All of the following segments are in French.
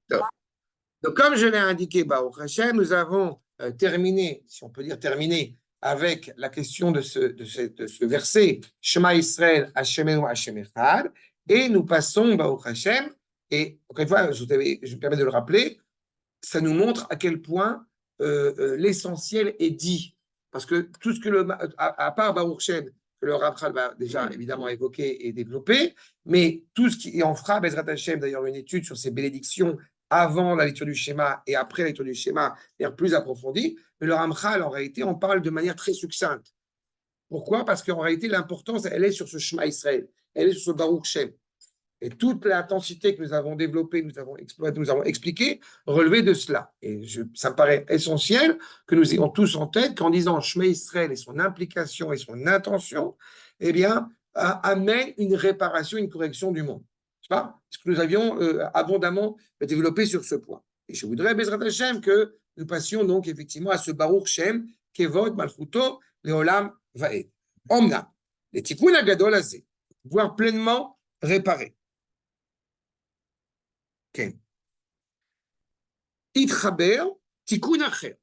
Donc, comme je l'ai indiqué, Baruch Hashem, nous avons terminé, si on peut dire terminé, avec la question de ce verset, Shema Israël, Hashemenu Hashem Echad, et nous passons, Baruch Hashem, et encore une fois, je me permets de le rappeler, ça nous montre à quel point l'essentiel est dit. Parce que tout ce que à part Baruch Shem, que le Raphaël va déjà évidemment évoquer et développer, mais tout ce qui, et on fera, Bezrat Hashem, d'ailleurs, une étude sur ces bénédictions avant la lecture du schéma et après la lecture du schéma, d'ailleurs plus approfondie, mais le Ramchal, en réalité, on parle de manière très succincte. Pourquoi? Parce qu'en réalité, l'importance, elle est sur ce Shema Israël, elle est sur ce Baruch Shem. Et toute l'intensité que nous avons développée, nous avons exploité, nous avons expliqué, relevait de cela. Et ça me paraît essentiel que nous ayons tous en tête qu'en disant Shema Israël et son implication et son intention, eh bien, amène une réparation, une correction du monde. C'est pas ce que nous avions abondamment développé sur ce point. Et je voudrais, Bezrat Hashem, que nous passions donc effectivement à ce Baruch Shem, Kevod, Malchuto, Leolam, Vaed. Omna, les Tikkun Agadol Azé, pouvoir pleinement réparer. Itchaber, tikkun acher.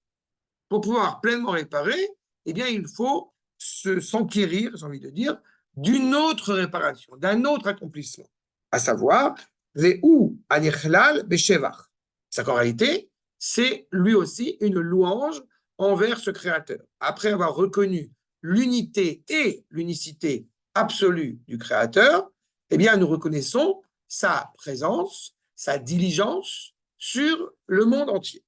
Pour pouvoir pleinement réparer, eh bien, il faut s'enquérir, j'ai envie de dire, d'une autre réparation, d'un autre accomplissement, à savoir, ve'u anichlal beshevach. C'est qu'en réalité, c'est lui aussi une louange envers ce créateur. Après avoir reconnu l'unité et l'unicité absolue du créateur, eh bien, nous reconnaissons sa présence, sa diligence sur le monde entier.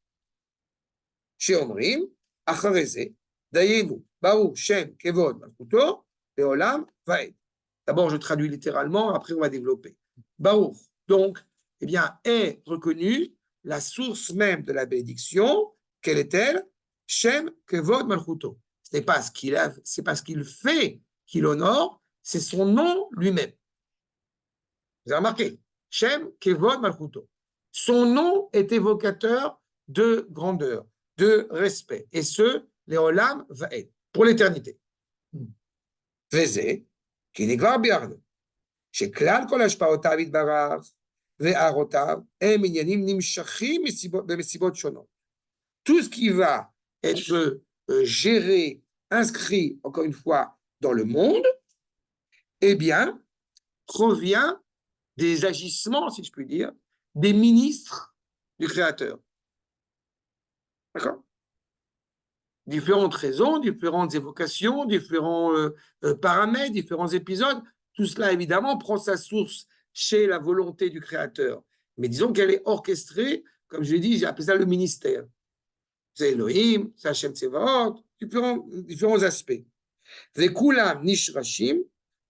Chez Omrim, Achareze, Dayenu, Baruch, Shem, Kevod, Malchuto, Leolam, Vaed. D'abord, je traduis littéralement, après on va développer. Baruch, donc, eh bien, est reconnue la source même de la bénédiction. Quelle est-elle? Shem, Kevod, Malchuto. Ce n'est pas ce qu'il a, c'est pas ce qu'il fait qu'il honore, c'est son nom lui-même. Vous avez remarqué? Shem, Kevod, Malchuto. Son nom est évocateur de grandeur, de respect. Et ce, Léolam va être pour l'éternité. Vezé, qui n'est pas bien. Chez Klal Kol Hashpaotav Yitbarach, Ve'arotav, Em Inyanim Nimshachim B'Mesibot Shonot. Tout ce qui va être géré, inscrit, encore une fois, dans le monde, eh bien, provient des agissements, si je puis dire, des ministres du Créateur. D'accord? Différentes raisons, différentes évocations, différents paramètres, différents épisodes. Tout cela, évidemment, prend sa source chez la volonté du Créateur. Mais disons qu'elle est orchestrée, comme je l'ai dit, j'ai appelé ça le ministère. C'est Elohim, c'est Hachem Tsevaot, différents aspects. Vekulam nishrashim,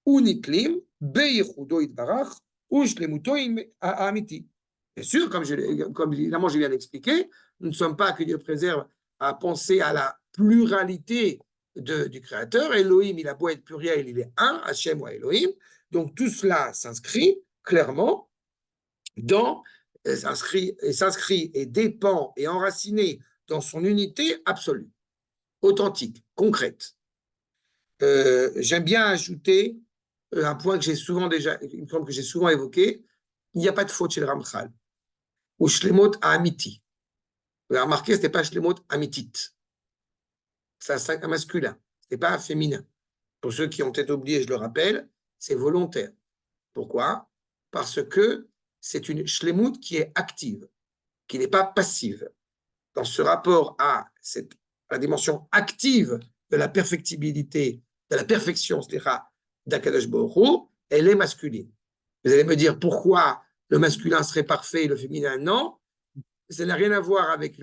unitlim, beyichudo itbarach, ushlemuto amiti. Bien sûr, comme évidemment je viens d'expliquer, nous ne sommes pas, que Dieu préserve, à penser à la pluralité du Créateur. Elohim, il a beau être pluriel, il est un, Hachem ou Elohim. Donc tout cela s'inscrit clairement s'inscrit et dépend et enraciné dans son unité absolue, authentique, concrète. J'aime bien ajouter un point que j'ai souvent déjà, une forme que j'ai souvent évoqué. Il n'y a pas de faute chez le Ramchal. Ou shlemot amiti. Vous avez remarqué, ce n'était pas shlemot amitit. C'est un masculin, ce n'est pas un féminin. Pour ceux qui ont peut-être oublié, je le rappelle, c'est volontaire. Pourquoi? Parce que c'est une shlemut qui est active, qui n'est pas passive. Dans ce rapport à la dimension active de la perfectibilité, de la perfection, c'est-à-dire d'Akadosh Baruch Hu, elle est masculine. Vous allez me dire pourquoi le masculin serait parfait et le féminin non? Ça n'a rien à voir avec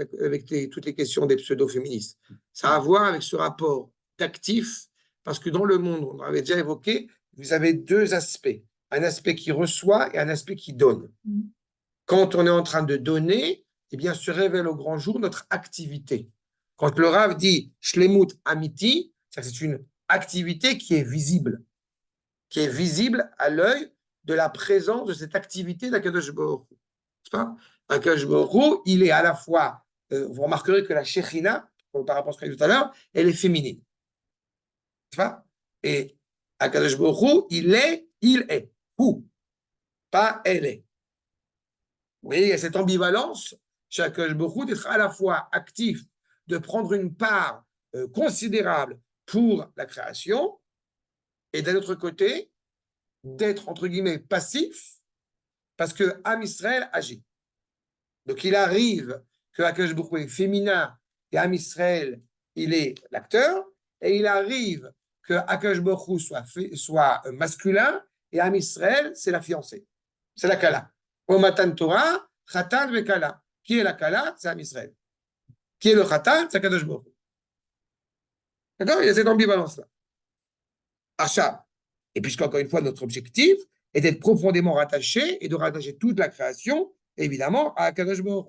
toutes les questions des pseudo-féministes. Ça a à voir avec ce rapport d'actif, parce que dans le monde, on avait déjà évoqué, vous avez deux aspects. Un aspect qui reçoit et un aspect qui donne. Quand on est en train de donner, eh bien, se révèle au grand jour notre activité. Quand le Rav dit Shlemut Amiti, c'est une activité qui est visible à l'œil de la présence de cette activité d'Akadosh Baruch Hu. Akadosh Baruch Hu, il est à la fois, vous remarquerez que la Shechina, par rapport à ce qu'on a dit tout à l'heure, elle est féminine. Et Akadosh Baruch Hu, il est, ou, pas elle est. Oui, il y a cette ambivalence, chaque Baruch d'être à la fois actif, de prendre une part considérable pour la création, et d'un autre côté, d'être, entre guillemets, passif, parce que Am Israël agit. Donc il arrive que Akash Baruch est féminin et Am Israël, il est l'acteur, et il arrive que Akash Baruch soit masculin et Am Israël, c'est la fiancée. C'est la Kala. Au Matan Torah, Khatan ve Kala. Qui est la Kala? C'est Am Israël. Qui est le Khatan? C'est Akadosh Baruch. D'accord? Il y a cette ambivalence-là. Achat. Et puisqu'encore une fois, notre objectif est d'être profondément rattaché et de rattacher toute la création, évidemment, à Akadosh Baruch.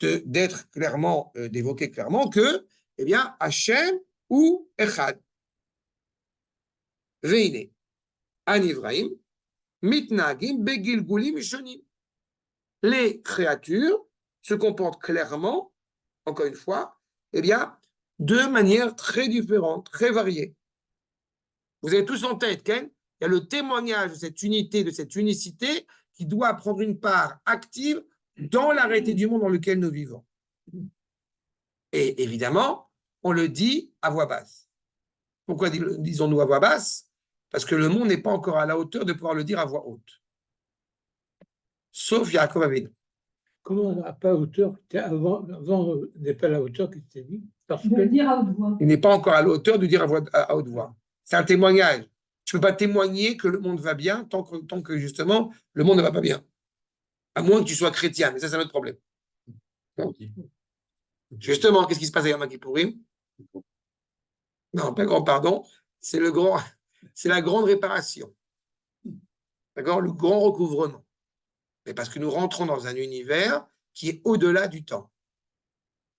D'être clairement, d'évoquer clairement que, eh bien, Hachem ou Echad. Veine, Anivraim, Mitnagim, Begilgulim, Shonim. Les créatures se comportent clairement, encore une fois, eh bien, de manière très différente, très variée. Vous avez tous en tête, Ken, il y a le témoignage de cette unité, de cette unicité, qui doit prendre une part active dans la réalité du monde dans lequel nous vivons. Et évidemment, on le dit à voix basse. Pourquoi disons-nous à voix basse? Parce que le monde n'est pas encore à la hauteur de pouvoir le dire à voix haute. Sauf Yaakov Avinu. Comment à pas hauteur avant n'est pas à la hauteur que tu t'es dit? Parce que le dire à haute voix. Il n'est pas encore à la hauteur de dire à haute voix. C'est un témoignage. Tu ne peux pas témoigner que le monde va bien tant que justement le monde ne va pas bien. À moins que tu sois chrétien, mais ça, c'est un autre problème. Justement, qu'est-ce qui se passe à Yom Kippourim? Non, pas grand pardon, c'est la grande réparation. D'accord? Le grand recouvrement. Mais parce que nous rentrons dans un univers qui est au-delà du temps.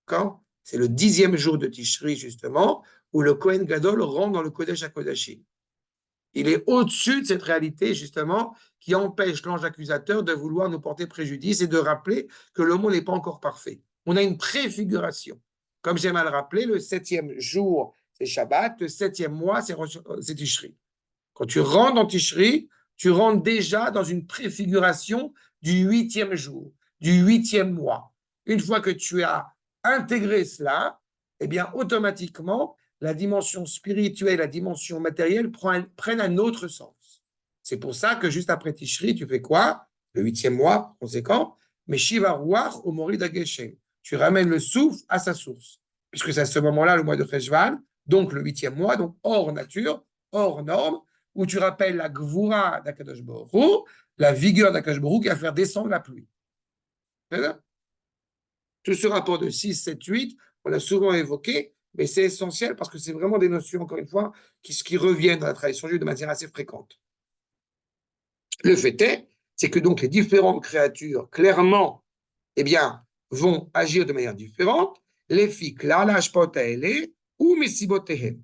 D'accord? C'est le 10e jour de Tishri, justement, où le Kohen Gadol rentre dans le Kodesh HaKodashim. Il est au-dessus de cette réalité, justement, qui empêche l'ange accusateur de vouloir nous porter préjudice et de rappeler que le monde n'est pas encore parfait. On a une préfiguration. Comme j'ai mal rappelé, le 7e jour, c'est Shabbat, le 7e mois, c'est Tishri. Quand tu rentres dans Tishri, tu rentres déjà dans une préfiguration du 8e jour, du 8e mois. Une fois que tu as intégré cela, eh bien, automatiquement, la dimension spirituelle, la dimension matérielle prennent un autre sens. C'est pour ça que juste après Tishri, tu fais quoi? Le 8e mois, conséquent, mais Shiva Ruach au Morid Ageshem. Tu ramènes le souffle à sa source, puisque c'est à ce moment-là, le mois de Cheshvan, donc le 8e mois, donc hors nature, hors norme, où tu rappelles la Gvura d'Akadosh Baruch Hu, la vigueur d'Akadosh Baruch Hu qui va faire descendre la pluie. Tout ce rapport de 6, 7, 8, on l'a souvent évoqué, mais c'est essentiel parce que c'est vraiment des notions, encore une fois, qui reviennent dans la tradition juive de manière assez fréquente. Le fait est, c'est que donc les différentes créatures, clairement, eh bien, vont agir de manière différente, les fiks, l'ashpotaele ou mesibotehem,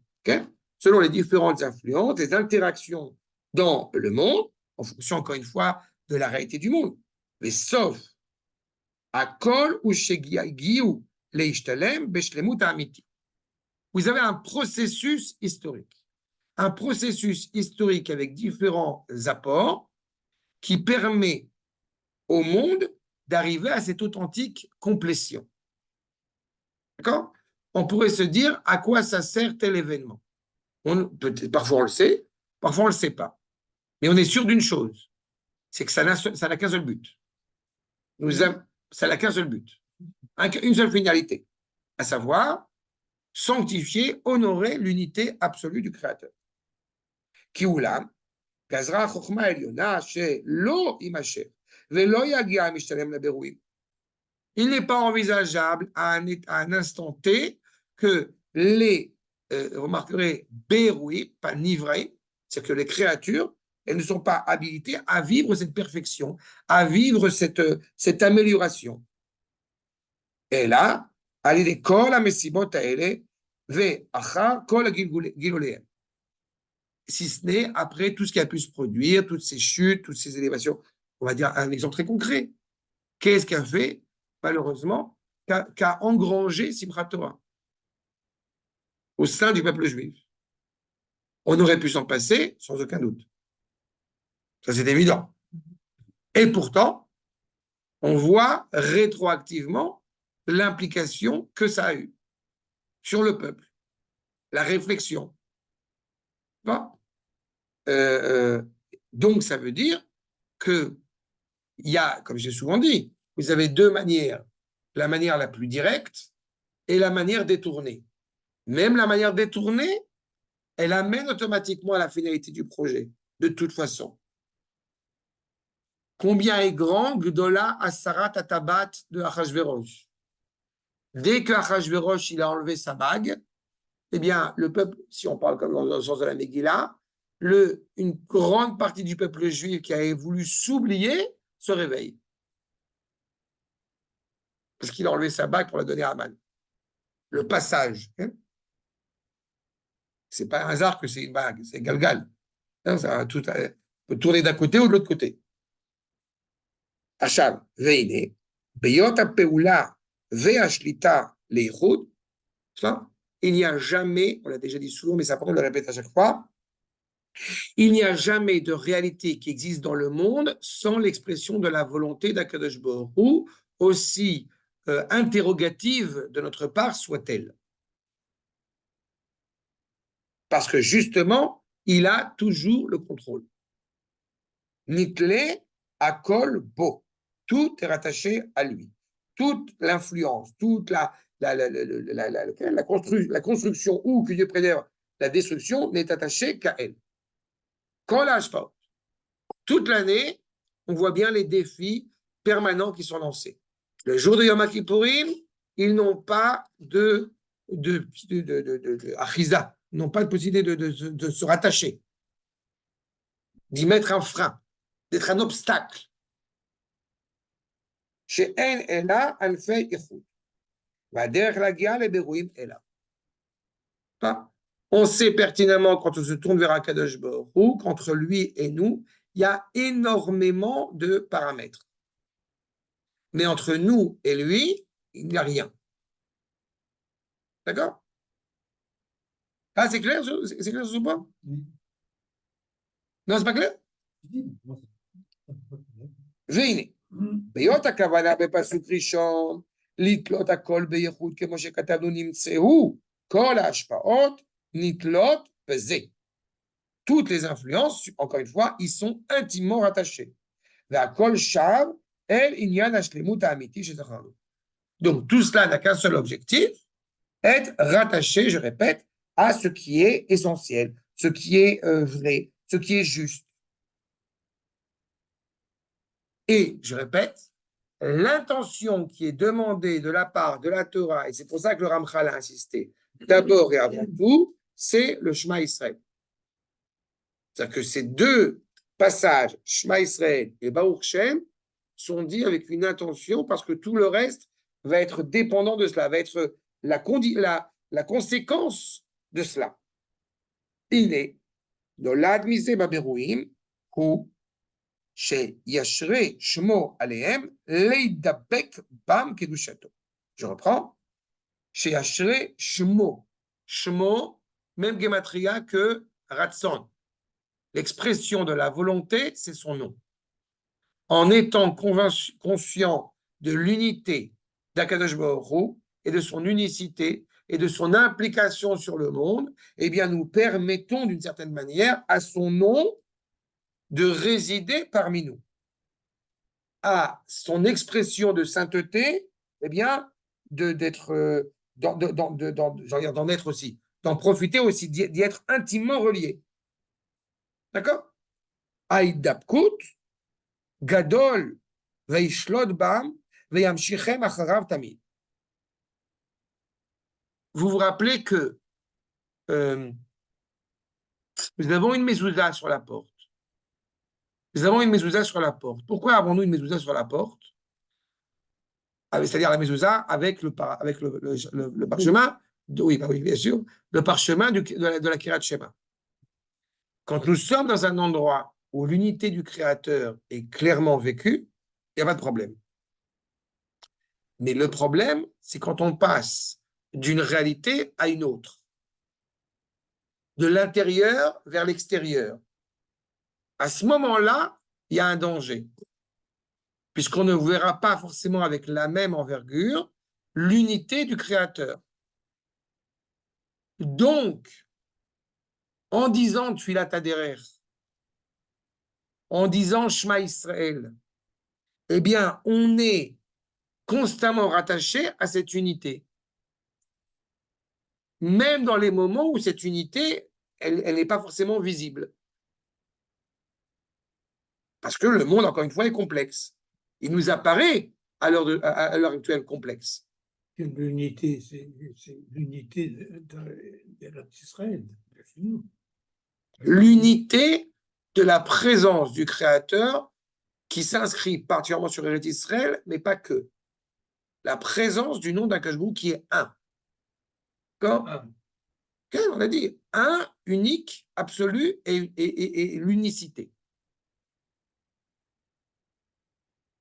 selon les différentes influences, les interactions dans le monde, en fonction, encore une fois, de la réalité du monde. Mais sauf à kol ou shegiu leishtalem beshlemut amiti. Vous avez un processus historique. Un processus historique avec différents apports qui permet au monde d'arriver à cette authentique complétion. D'accord? On pourrait se dire à quoi ça sert tel événement. Parfois on le sait, parfois on ne le sait pas. Mais on est sûr d'une chose, c'est que ça n'a qu'un seul but. Ça n'a qu'un seul but, une seule finalité, à savoir sanctifier, honorer l'unité absolue du Créateur. Kioulam, Gazra Chochma Eliona, Shelo Imasher, Velo Yagia Mishtalem Laberouim. Il n'est pas envisageable à un instant T que remarquerez, Beroui, pas Nivraim, c'est que les créatures, elles ne sont pas habilitées à vivre cette perfection, à vivre cette amélioration. Et là, allez kol hamesibot haele ve'achar kol gilulehem. Si ce n'est après tout ce qui a pu se produire, toutes ces chutes, toutes ces élévations. On va dire un exemple très concret. Qu'est-ce qu'a fait, malheureusement, qu'a engrangé Simchat Torah au sein du peuple juif? On aurait pu s'en passer sans aucun doute. Ça, c'est évident. Et pourtant, on voit rétroactivement l'implication que ça a eu sur le peuple, la réflexion. Bon. Donc, ça veut dire que il y a, comme j'ai souvent dit, vous avez deux manières. La manière la plus directe et la manière détournée. Même la manière détournée, elle amène automatiquement à la finalité du projet, de toute façon. Combien est grand Gdola Asarat Atabat de Achashverosh? Dès que Achashverosh il a enlevé sa bague, eh bien, le peuple, si on parle comme dans le sens de la Megillah, une grande partie du peuple juif qui avait voulu s'oublier se réveille. Parce qu'il a enlevé sa bague pour la donner à Aman. Le passage. Hein? C'est pas un hasard que c'est une bague, c'est Galgal. Hein, ça peut tourner d'un côté ou de l'autre côté. עכשיו, והנה, בהיות הפעולה והשליטה לאיחוד, il n'y a jamais, on l'a déjà dit souvent, mais c'est important de le répéter à chaque fois, il n'y a jamais de réalité qui existe dans le monde sans l'expression de la volonté d'Akadosh Baruch Hu, aussi interrogative de notre part soit-elle. Parce que justement, il a toujours le contrôle. Nitle akol bo. Tout est rattaché à lui. Toute l'influence, toute la construction ou que Dieu préserve la destruction n'est attachée qu'à elle. Quand l'âge pas, toute l'année, on voit bien les défis permanents qui sont lancés. Le jour de Yom Kippourim, ils n'ont pas de achiza, ils n'ont pas de possibilité de se rattacher, d'y mettre un frein, d'être un obstacle. Chez En Ela, Alfei Ichud. Vaderech Lagia le Beruim Ela. On sait pertinemment quand on se tourne vers Akadosh Baruch Hu, qu'entre lui et nous, il y a énormément de paramètres. Mais entre nous et lui, il n'y a rien. D'accord? Ah, c'est clair, c'est clair ce point? Non, c'est pas clair? והנה, בהיות הכוונה בפסוק ראשון, לתלות הכל בייחוד כמו שכתבנו נמצאו כל ההשפעות נתלות בזה. Toutes les influences, encore une fois, ils sont intimement rattachés. והכל שב אל עניין השלמות האמיתי שזכרנו. Donc tout cela n'a qu'un seul objectif, être rattaché, je répète, à ce qui est essentiel, ce qui est vrai, ce qui est juste. Et, je répète, l'intention qui est demandée de la part de la Torah, et c'est pour ça que le Ramchal a insisté, d'abord et avant tout, c'est le Shema Israël. C'est-à-dire que ces deux passages, Shema Israël et Baruch Shem, sont dits avec une intention parce que tout le reste va être dépendant de cela, va être la conséquence de cela. Il est dans l'admisé Baberouim, où שישרה שמו עליהם להידבק בם קדושתו. Je reprends. שישרה שמו. שמו, même gematria que Ratson. L'expression de la volonté, c'est son nom. En étant conscient de l'unité d'Akadosh Baruch Hu et de son unicité et de son implication sur le monde, eh bien, nous permettons d'une certaine manière à son nom de résider parmi nous, à son expression de sainteté, eh bien, d'être, d'en être aussi, d'en profiter aussi, d'y être intimement relié. D'accord? Aïdapkut, Gadol, Veishlot Bam, Veyamshichem Acharav Tamid. Vous vous rappelez que nous avons une mezouza sur la porte. Nous avons une mezouza sur la porte. Pourquoi avons-nous une mezouza sur la porte? C'est-à-dire la mezouza avec le parchemin, oui, bah oui, bien sûr, le parchemin de la Kirat Shema. Quand nous sommes dans un endroit où l'unité du Créateur est clairement vécue, il n'y a pas de problème. Mais le problème, c'est quand on passe d'une réalité à une autre, de l'intérieur vers l'extérieur. À ce moment-là, il y a un danger. puisqu'on ne verra pas forcément avec la même envergure l'unité du Créateur. Donc, en disant Tfilat Haderer, en disant Shema Israël, eh bien, on est constamment rattaché à cette unité. Même dans les moments où cette unité, elle n'est pas forcément visible. Parce que le monde, encore une fois, est complexe. Il nous apparaît à l'heure actuelle complexe. L'unité, c'est l'unité de l'Israël. L'unité de la présence du Créateur qui s'inscrit particulièrement sur Eretz Israël, mais pas que. La présence du nom d'Akash Baruch qui est un. D'accord? Okay, on a dit un, unique, absolu et l'unicité.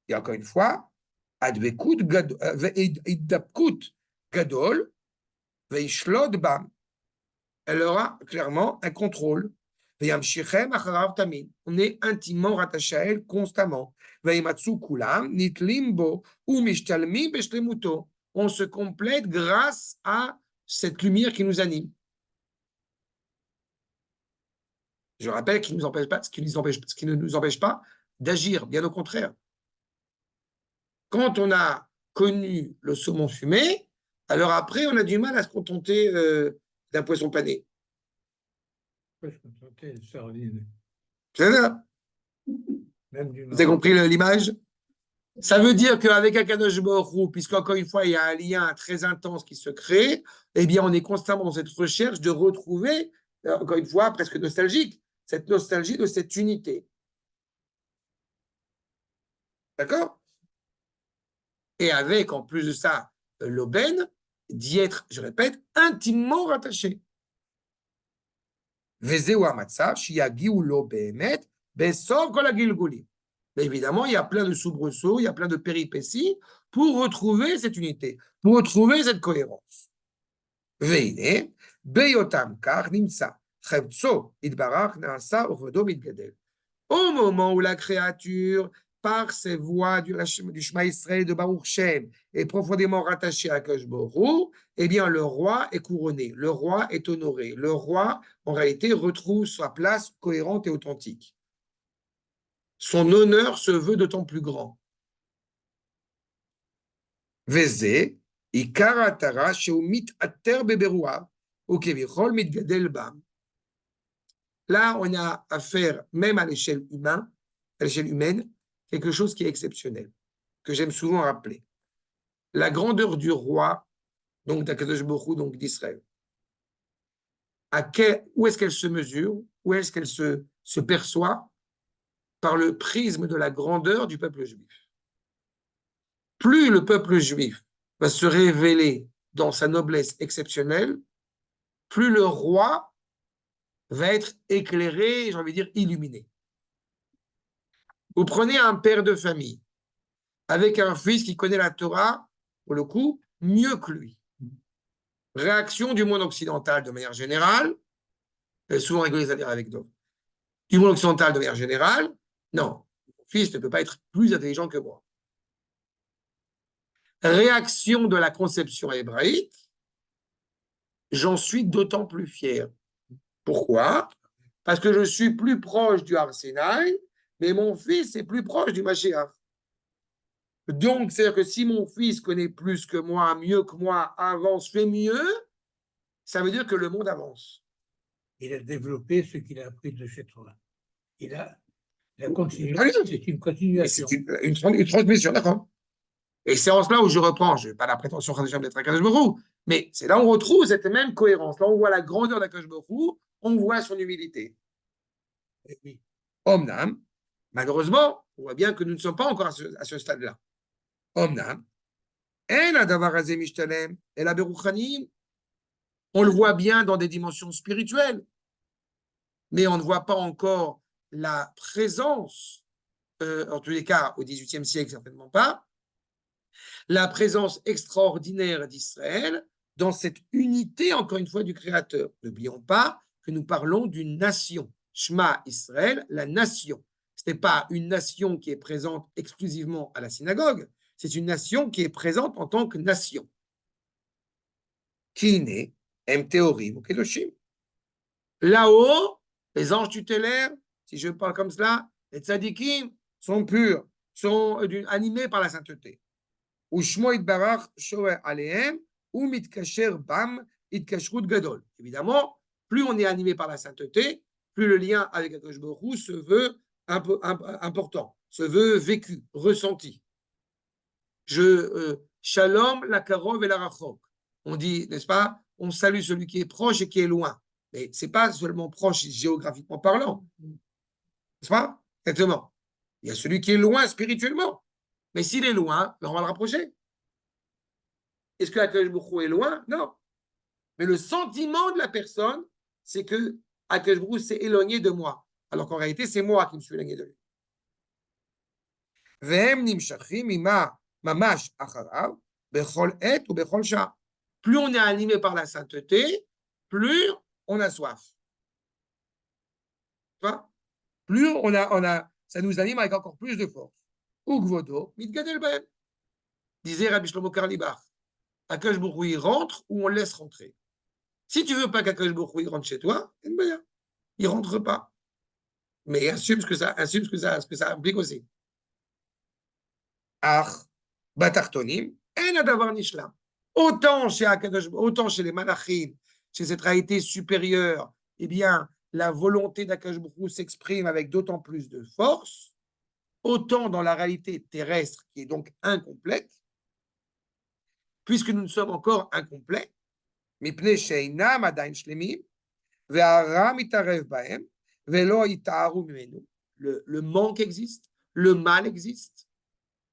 Et encore une fois, Advekut Gadol, Veishlod Bam. Elle aura clairement un contrôle. On est intimement rattaché à elle constamment. On se complète grâce à cette lumière qui nous anime. Je rappelle qu'il nous empêche pas, ce qui ne nous empêche pas d'agir, bien au contraire. Quand on a connu le saumon fumé, alors après, on a du mal à se contenter d'un poisson pané. C'est ça. Vous avez compris l'image? Ça veut dire qu'avec Akadosh Baruch Hu, puisqu'encore une fois, il y a un lien très intense qui se crée, eh bien, on est constamment dans cette recherche de retrouver, encore une fois, presque nostalgique, cette nostalgie de cette unité. D'accord? Et avec, en plus de ça, l'aubaine d'y être, je répète, intimement rattaché. Mais évidemment, il y a plein de soubresauts, il y a plein de péripéties pour retrouver cette unité, pour retrouver cette cohérence. Au moment où la créature, par ses voix du Shema Israël de Baruch Shem, est profondément rattachée à Akadosh Baruch Hu, eh bien, le roi est couronné, le roi est honoré, le roi, en réalité, retrouve sa place cohérente et authentique. Son honneur se veut d'autant plus grand. Veze, ikaratara sheumit ater beberua, ukevichol mitgadel bam. Là, on a affaire, même à l'échelle humaine, quelque chose qui est exceptionnel, que j'aime souvent rappeler. La grandeur du roi, donc d'Akadosh Baruch Hu, donc d'Israël. Où est-ce qu'elle se mesure? Où est-ce qu'elle se perçoit? Par le prisme de la grandeur du peuple juif. Plus le peuple juif va se révéler dans sa noblesse exceptionnelle, plus le roi va être éclairé, j'ai envie de dire illuminé. Vous prenez un père de famille avec un fils qui connaît la Torah, pour le coup, mieux que lui. Réaction du monde occidental de manière générale, souvent rigolé à dire avec d'autres, du monde occidental de manière générale, non, mon fils ne peut pas être plus intelligent que moi. Réaction de la conception hébraïque, j'en suis d'autant plus fier. Pourquoi? Parce que je suis plus proche du Har Sinaï, mais mon fils est plus proche du Mashiach. Donc, c'est-à-dire que si mon fils connaît plus que moi, mieux que moi, avance, fait mieux, ça veut dire que le monde avance. Il a développé ce qu'il a appris de chez toi. Il a continué. C'est une continuation. C'est une transmission, d'accord. Et c'est en cela où je reprends, je n'ai pas la prétention d'être un Kadosh Baruch Hu, mais c'est là où on retrouve cette même cohérence. Là, on voit la grandeur d'Akadosh Baruch Hu, on voit son humilité. Et oui. Omnam, malheureusement, on voit bien que nous ne sommes pas encore à ce stade-là. Omnam, en adavar hazeh mishtalem, el haberuchanim. On le voit bien dans des dimensions spirituelles, mais on ne voit pas encore la présence, en tous les cas au XVIIIe siècle, certainement pas, la présence extraordinaire d'Israël dans cette unité, encore une fois, du Créateur. N'oublions pas que nous parlons d'une nation. Shema Israël, la nation. ce n'est pas une nation qui est présente exclusivement à la synagogue, c'est une nation qui est présente en tant que nation. Qui naît, M. Théorim ou Kedoshim. Là-haut, les anges tutélaires, si je parle comme cela, les tzadikim sont purs, sont animés par la sainteté. Ou Shmo Itbarach Shoer Alehem, ou Mitkasher Bam Itkashrut Gadol. Évidemment, plus on est animé par la sainteté, plus le lien avec Akadosh Baruch Hu se veut important, se veut vécu, ressenti. Shalom, la karov et la rachok. On dit, n'est-ce pas, on salue celui qui est proche et qui est loin. Mais ce n'est pas seulement proche géographiquement parlant. N'est-ce pas? Exactement. Il y a celui qui est loin spirituellement. Mais s'il est loin, on va le rapprocher. Est-ce que Akadosh Baruch Hu est loin? Non. Mais le sentiment de la personne, c'est que Akadosh Baruch Hu s'est éloigné de moi. Alors qu'en réalité, c'est moi qui me suis éloigné de lui. Vehem nimshachim ima mamash acharav bechol et ou bechol sha. Plus on est animé par la sainteté, plus on a soif. Tu vois? Plus ça nous anime avec encore plus de force. Ugvodo mitgadel ben. Disait Rabbi Shlomo Karlibach. Akadosh Baruch Hu rentre ou on le laisse rentrer. Si tu veux pas qu'Akadosh Baruch Hu rentre chez toi, il rentre pas. Mais assume ce que ça implique aussi. Ach, batartonim, en adavar nishlam. Autant chez les malachim, chez cette réalité supérieure, eh bien, la volonté d'Akadosh Baruch Hu s'exprime avec d'autant plus de force, autant dans la réalité terrestre, qui est donc incomplète, puisque nous ne sommes encore incomplets, mipnei sheinam adain shlemim, ve'ara mitarev bahem, ve'lo yitaharu mimenu. Le manque existe, le mal existe.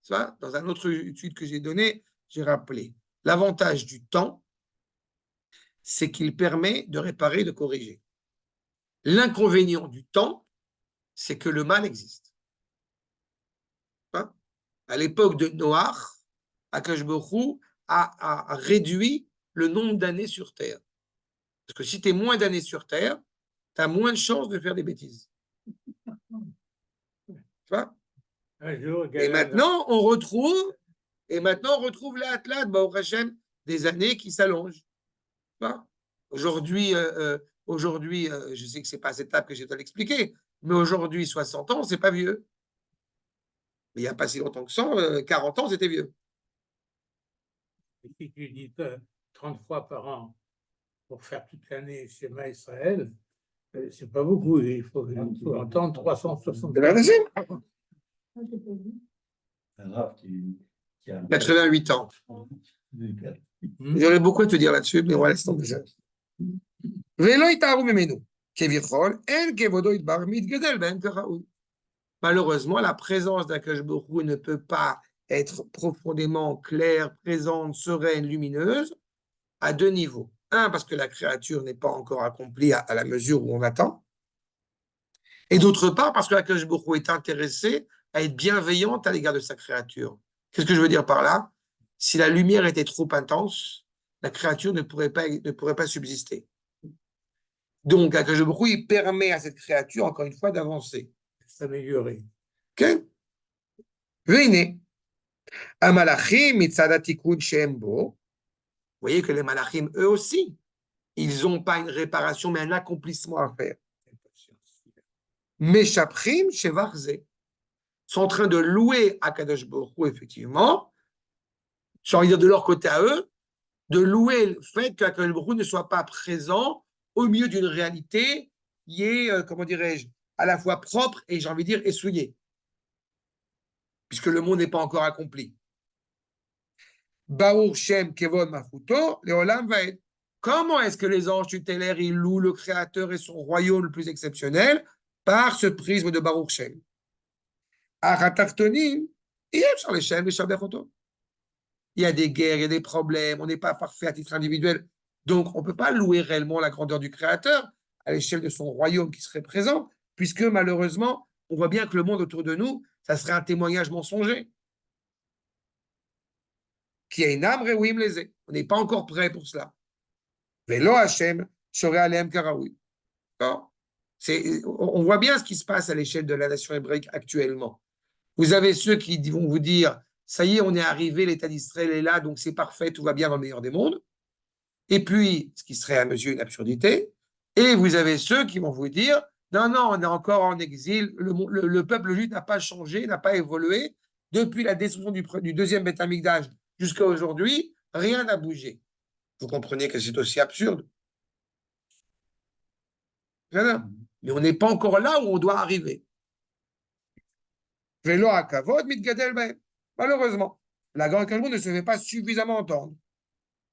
Dans un autre étude que j'ai donnée, j'ai rappelé l'avantage du temps, c'est qu'il permet de réparer, de corriger. L'inconvénient du temps, c'est que le mal existe. À l'époque de Noach, Akadosh Baruch Hu a réduit le nombre d'années sur Terre. Parce que si tu es moins d'années sur Terre, tu as moins de chances de faire des bêtises. Tu vois? Et maintenant, on retrouve la Atlat, Baruch Hashem, des années qui s'allongent. Aujourd'hui, je sais que ce n'est pas cette étape que j'ai dois l'expliquer, mais aujourd'hui, 60 ans, c'est pas vieux. Mais il n'y a pas si longtemps que ça, 40 ans, c'était vieux. Si tu dis 30 fois par an pour faire toute l'année Shema Israël, c'est pas beaucoup. Il faut entendre 360. 88 ans. J'aurais beaucoup à te dire là-dessus, mais on va laisser tomber ça. Malheureusement, la présence d'Akadosh Baruch Hu ne peut pas être profondément claire, présente, sereine, lumineuse, à deux niveaux. Un, parce que la créature n'est pas encore accomplie à la mesure où on attend. Et d'autre part, parce que Akadosh Baruch Hu est intéressé à être bienveillante à l'égard de sa créature. Qu'est-ce que je veux dire par là? Si la lumière était trop intense, la créature ne pourrait pas subsister. Donc, Akadosh Baruch Hu, il permet à cette créature, encore une fois, d'avancer. S'améliorer. Ok? Venez. Amalachim mitzad tikun shembo. Vous voyez que les malachim, eux aussi, ils n'ont pas une réparation, mais un accomplissement à faire. Meshaprim shevarze. Sont en train de louer Akadosh Baruch Hu, effectivement, j'ai envie de dire de leur côté à eux, de louer le fait qu'Akadosh Baruch Hu ne soit pas présent au milieu d'une réalité qui est, comment dirais-je, à la fois propre et, j'ai envie de dire, essouillée, puisque le monde n'est pas encore accompli. Baruch Shem Kevod Machuto, Leolam Vaed. Comment est-ce que les anges tutélaires, ils louent le Créateur et son royaume le plus exceptionnel? Par ce prisme de Baruch Shem. Il y a des guerres, il y a des problèmes, on n'est pas parfait à titre individuel. Donc, on ne peut pas louer réellement la grandeur du Créateur à l'échelle de son royaume qui serait présent, puisque malheureusement, on voit bien que le monde autour de nous, ça serait un témoignage mensonger. Qui est une âme réouim lésé. On n'est pas encore prêt pour cela. Velo Hashem, Shoré Alem Karaoui. D'accord? On voit bien ce qui se passe à l'échelle de la nation hébraïque actuellement. Vous avez ceux qui vont vous dire, ça y est, on est arrivé, l'État d'Israël est là, donc c'est parfait, tout va bien dans le meilleur des mondes. Et puis, ce qui serait à mesure une absurdité. Et vous avez ceux qui vont vous dire, non, non, on est encore en exil, le peuple juif n'a pas changé, n'a pas évolué. Depuis la destruction du deuxième Beth Amikdash jusqu'à aujourd'hui, rien n'a bougé. Vous comprenez que c'est aussi absurde. Mais on n'est pas encore là où on doit arriver. Vélo à Kavod, mitgadel ben. Malheureusement, la grande Kavod ne se fait pas suffisamment entendre.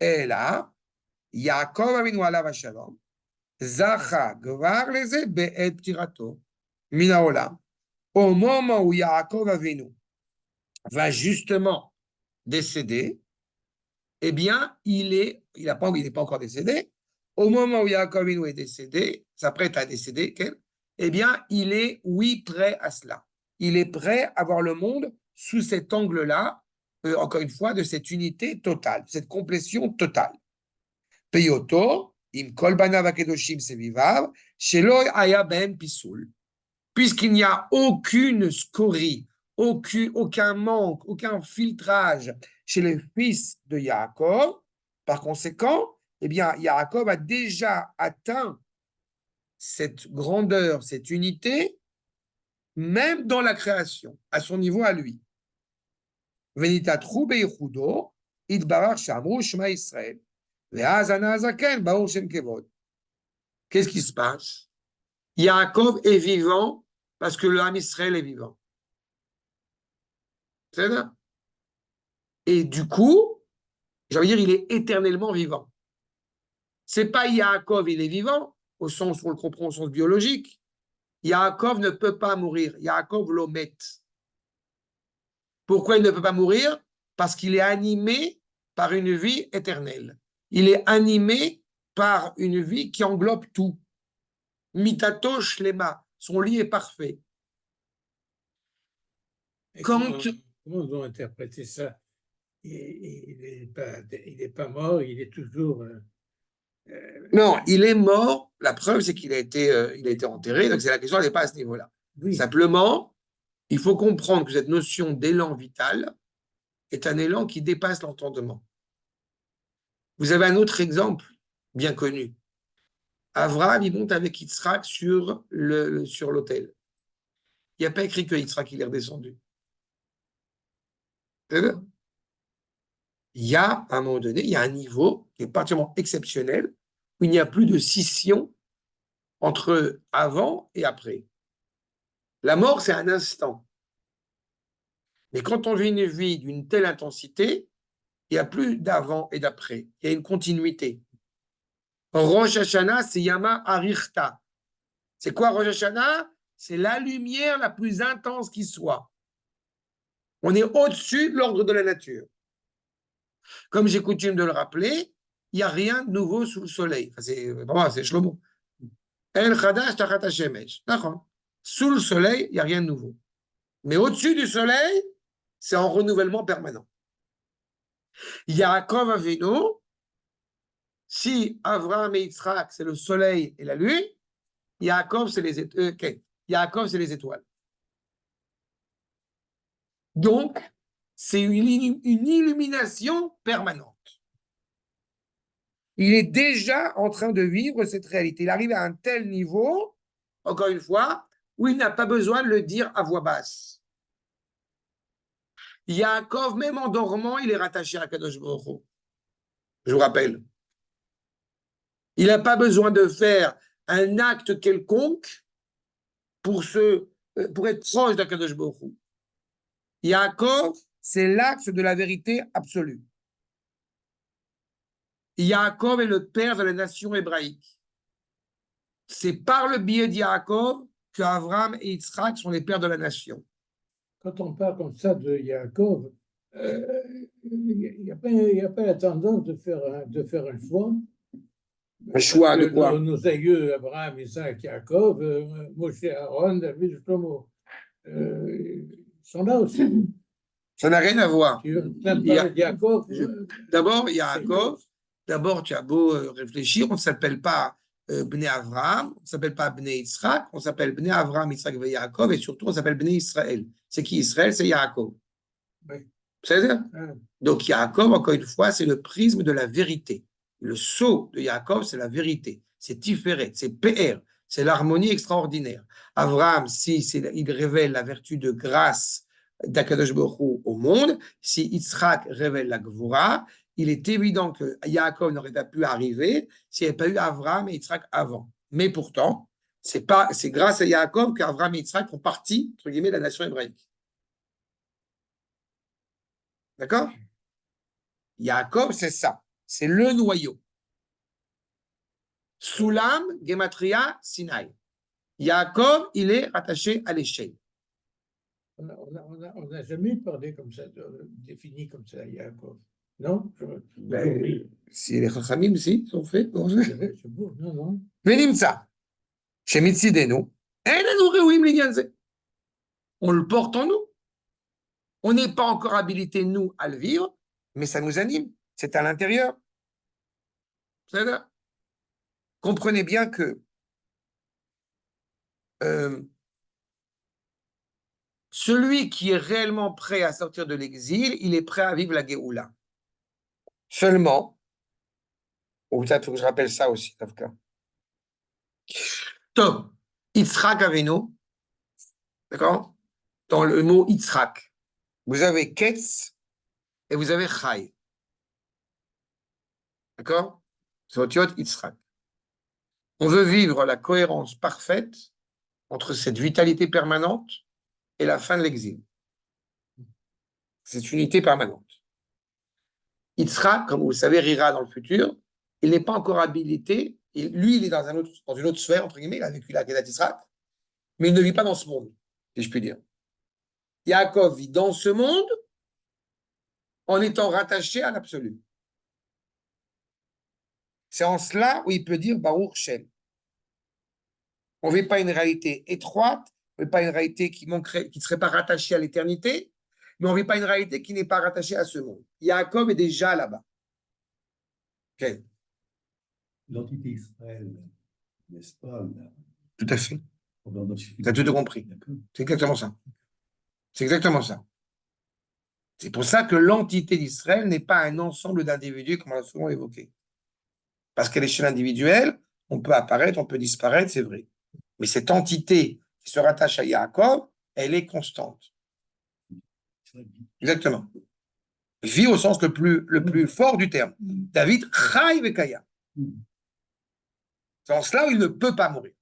Et là, Yaakov Avinu alav shalom, Zacha gvar leze be'et ptirato, mina olam. Au moment où Yaakov Avinu va justement décéder, eh bien, il n'est pas encore décédé. Au moment où Yaakov Avinu est décédé, s'apprête à décéder, eh bien, il est, oui, prêt à cela. Il est prêt à voir le monde sous cet angle-là, encore une fois, de cette unité totale, cette complétion totale. Peyoto, im kol banav hakedoshim sevivav, shelo haya ben pisoul. Puisqu'il n'y a aucune scorie, aucun manque, aucun filtrage chez les fils de Yaakov, par conséquent, eh bien, Yaakov a déjà atteint cette grandeur, cette unité, même dans la création, à son niveau à lui. Venitatru beichudo, idbarar shamru shema Israël. Ve'az ana hazaken baor shem kevod. Qu'est-ce qui se passe? Yaakov est vivant parce que le Ham Israël est vivant. C'est ça? Et du coup, j'ai envie de dire, il est éternellement vivant. C'est pas Yaakov, il est vivant, au sens où on le comprend au sens biologique. Yaakov ne peut pas mourir. Yaakov l'omet. Pourquoi il ne peut pas mourir? Parce qu'il est animé par une vie éternelle. Il est animé par une vie qui englobe tout. Mitato shlema, son lit est parfait. Comment on doit interpréter ça? Il n'est pas mort, il est toujours. Non, il est mort. La preuve, c'est qu'il a été enterré. Donc, c'est la question, elle n'est pas à ce niveau-là. Oui. Simplement, il faut comprendre que cette notion d'élan vital est un élan qui dépasse l'entendement. Vous avez un autre exemple bien connu. Avraham, il monte avec Yitzhak sur l'autel. Il n'y a pas écrit que Yitzhak il est redescendu. Il y a, à un moment donné, il y a un niveau qui est particulièrement exceptionnel où il n'y a plus de scission entre avant et après. La mort, c'est un instant. Mais quand on vit une vie d'une telle intensité, il n'y a plus d'avant et d'après. Il y a une continuité. Rosh Hashanah, c'est Yama Arichta. C'est quoi Rosh Hashanah? C'est la lumière la plus intense qui soit. On est au-dessus de l'ordre de la nature. Comme j'ai coutume de le rappeler, il n'y a rien de nouveau sous le soleil. Enfin, c'est Shlomo. El Chadash Tachat HaShemesh. D'accord. Sous le soleil, il n'y a rien de nouveau. Mais au-dessus du soleil, c'est en renouvellement permanent. Yaakov Avinu, si Avraham et Yitzhak, c'est le soleil et la lune, Yaakov, c'est les étoiles. Donc, c'est une illumination permanente. Il est déjà en train de vivre cette réalité. Il arrive à un tel niveau, encore une fois, où il n'a pas besoin de le dire à voix basse. Yaakov, même en dormant, il est rattaché à Kadosh Baruch Hu. Je vous rappelle. Il n'a pas besoin de faire un acte quelconque pour être proche d'Akadosh Baruch Hu. Yaakov, c'est l'axe de la vérité absolue. Yaakov est le père de la nation hébraïque. C'est par le biais de Yaakov que Avraham et Yitzhak sont les pères de la nation. Quand on parle comme ça de Yaakov, il n'y a pas la tendance de faire un choix. Un choix de quoi? Nos aïeux, Abraham, Isaac, Yaakov, Moshe, Aaron, David, Shlomo, sont là aussi. Ça n'a rien à voir. Yaakov. D'abord, Yaakov, tu as beau réfléchir, on ne s'appelle pas Bnei Avraham, on ne s'appelle pas Bnei Yitzhak, on s'appelle Bnei Avraham, Yitzhak et Yaakov, et surtout on s'appelle Bnei Israël. C'est qui Israël? C'est Yaakov. Oui. C'est-à-dire? Ah, Donc Yaakov, encore une fois, c'est le prisme de la vérité. Le sceau de Yaakov, c'est la vérité. C'est Tiferet, c'est PR, c'est l'harmonie extraordinaire. Abraham, si il révèle la vertu de grâce d'Akadosh Baruch Hu au monde, si Yitzhak révèle la Gvura, il est évident que Yaakov n'aurait pas pu arriver s'il n'y avait pas eu Abraham et Yitzhak avant. Mais pourtant, c'est grâce à Yaakov qu'Abraham et Yitzhak font partie, entre guillemets, de la nation hébraïque. D'accord? Yaakov, c'est ça. C'est le noyau. Soulam, Gematria, Sinaï. Yaakov, il est rattaché à l'échelle. On n'a jamais parlé comme ça, défini comme ça, Yaakov. Non? Si les Chachamim, si, ils ont fait. C'est beau, non, non. Venimtsa, Shemitzidenu, Enenu Reuim Linyan Ze. On le porte en nous. On n'est pas encore habilité, nous, à le vivre, mais ça nous anime. C'est à l'intérieur. C'est-à-dire, comprenez bien que celui qui est réellement prêt à sortir de l'exil, il est prêt à vivre la Géoula. Seulement, ou peut-être que je rappelle ça aussi, Tavka. Top, Yitzhak Avinu, d'accord? Dans le mot Yitzhak, vous avez Ketz et vous avez Chai. D'accord? C'est votre yot Yitzhak. On veut vivre la cohérence parfaite entre cette vitalité permanente et la fin de l'exil. Cette unité permanente. Yitzhak, comme vous le savez, rira dans le futur. Il n'est pas encore habilité. Lui, il est dans une autre sphère, entre guillemets. Il a vécu la Kedat Yitzhak, mais il ne vit pas dans ce monde, si je puis dire. Yaakov vit dans ce monde en étant rattaché à l'absolu. C'est en cela où il peut dire Baruch Shem. On ne vit pas une réalité étroite, on ne vit pas une réalité qui ne serait pas rattachée à l'éternité, mais on ne vit pas une réalité qui n'est pas rattachée à ce monde. Yaakov est déjà là-bas. Okay. L'entité Israël, n'est-ce pas? Tout à fait. Tu as tout compris. C'est exactement ça. C'est exactement ça. C'est pour ça que l'entité d'Israël n'est pas un ensemble d'individus, comme on l'a souvent évoqué. Parce qu'à l'échelle individuelle, on peut apparaître, on peut disparaître, c'est vrai. Mais cette entité qui se rattache à Yaakov, elle est constante. Exactement. Vie au sens le plus fort du terme. David, Chai Vekaya. C'est en cela où il ne peut pas mourir.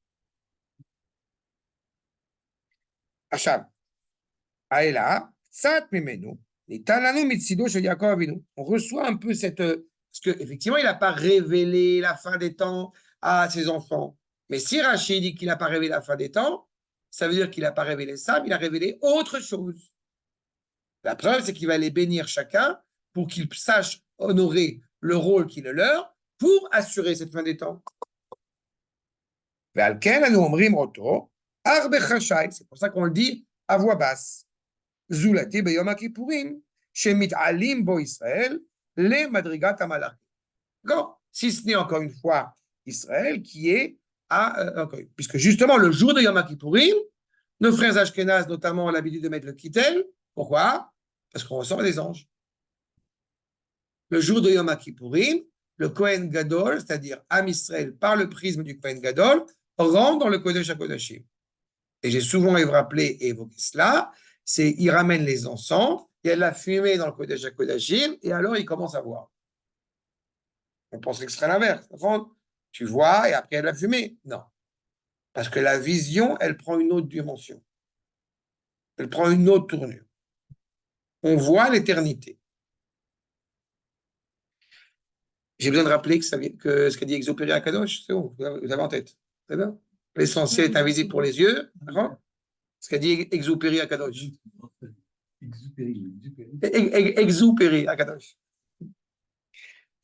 Achab. Aïla, Tsat Mimenu, Nitalanu Mitsido chez Yaakov Avinu. On reçoit un peu cette. Parce qu'effectivement, il n'a pas révélé la fin des temps à ses enfants. Mais si Rachid dit qu'il n'a pas révélé la fin des temps, ça veut dire qu'il n'a pas révélé ça, mais il a révélé autre chose. La preuve, c'est qu'il va les bénir chacun pour qu'ils sachent honorer le rôle qui est le leur pour assurer cette fin des temps. C'est pour ça qu'on le dit à voix basse. Zulati beyom kippourim, shemit'alim bo Israël, le madrigat amalach. D'accord? Si ce n'est encore une fois Israël qui est puisque justement le jour de Yom Kippourim, nos frères Ashkenaz notamment ont l'habitude de mettre le kittel. Pourquoi? Parce qu'on reçoit des anges. Le jour de Yom Kippourim, le Kohen Gadol, c'est-à-dire Am Israël par le prisme du Kohen Gadol, rentre dans le Kodesh HaKodashim. Et j'ai souvent rappelé et évoqué cela, il ramène les encens, il y a de la fumée dans le Kodesh HaKodashim, et alors il commence à voir. On penserait que ce serait l'inverse. Tu vois, et après il y a de la fumée. Non. Parce que la vision, elle prend une autre dimension. Elle prend une autre tournure. On voit l'éternité. J'ai besoin de rappeler que ce qu'a dit Exupéry à Kadosh, c'est bon, vous avez en tête. C'est bien. L'essentiel est invisible pour les yeux. D'accord? Ce qu'a dit Exupéry à Kadosh. Exupéry à Kadosh.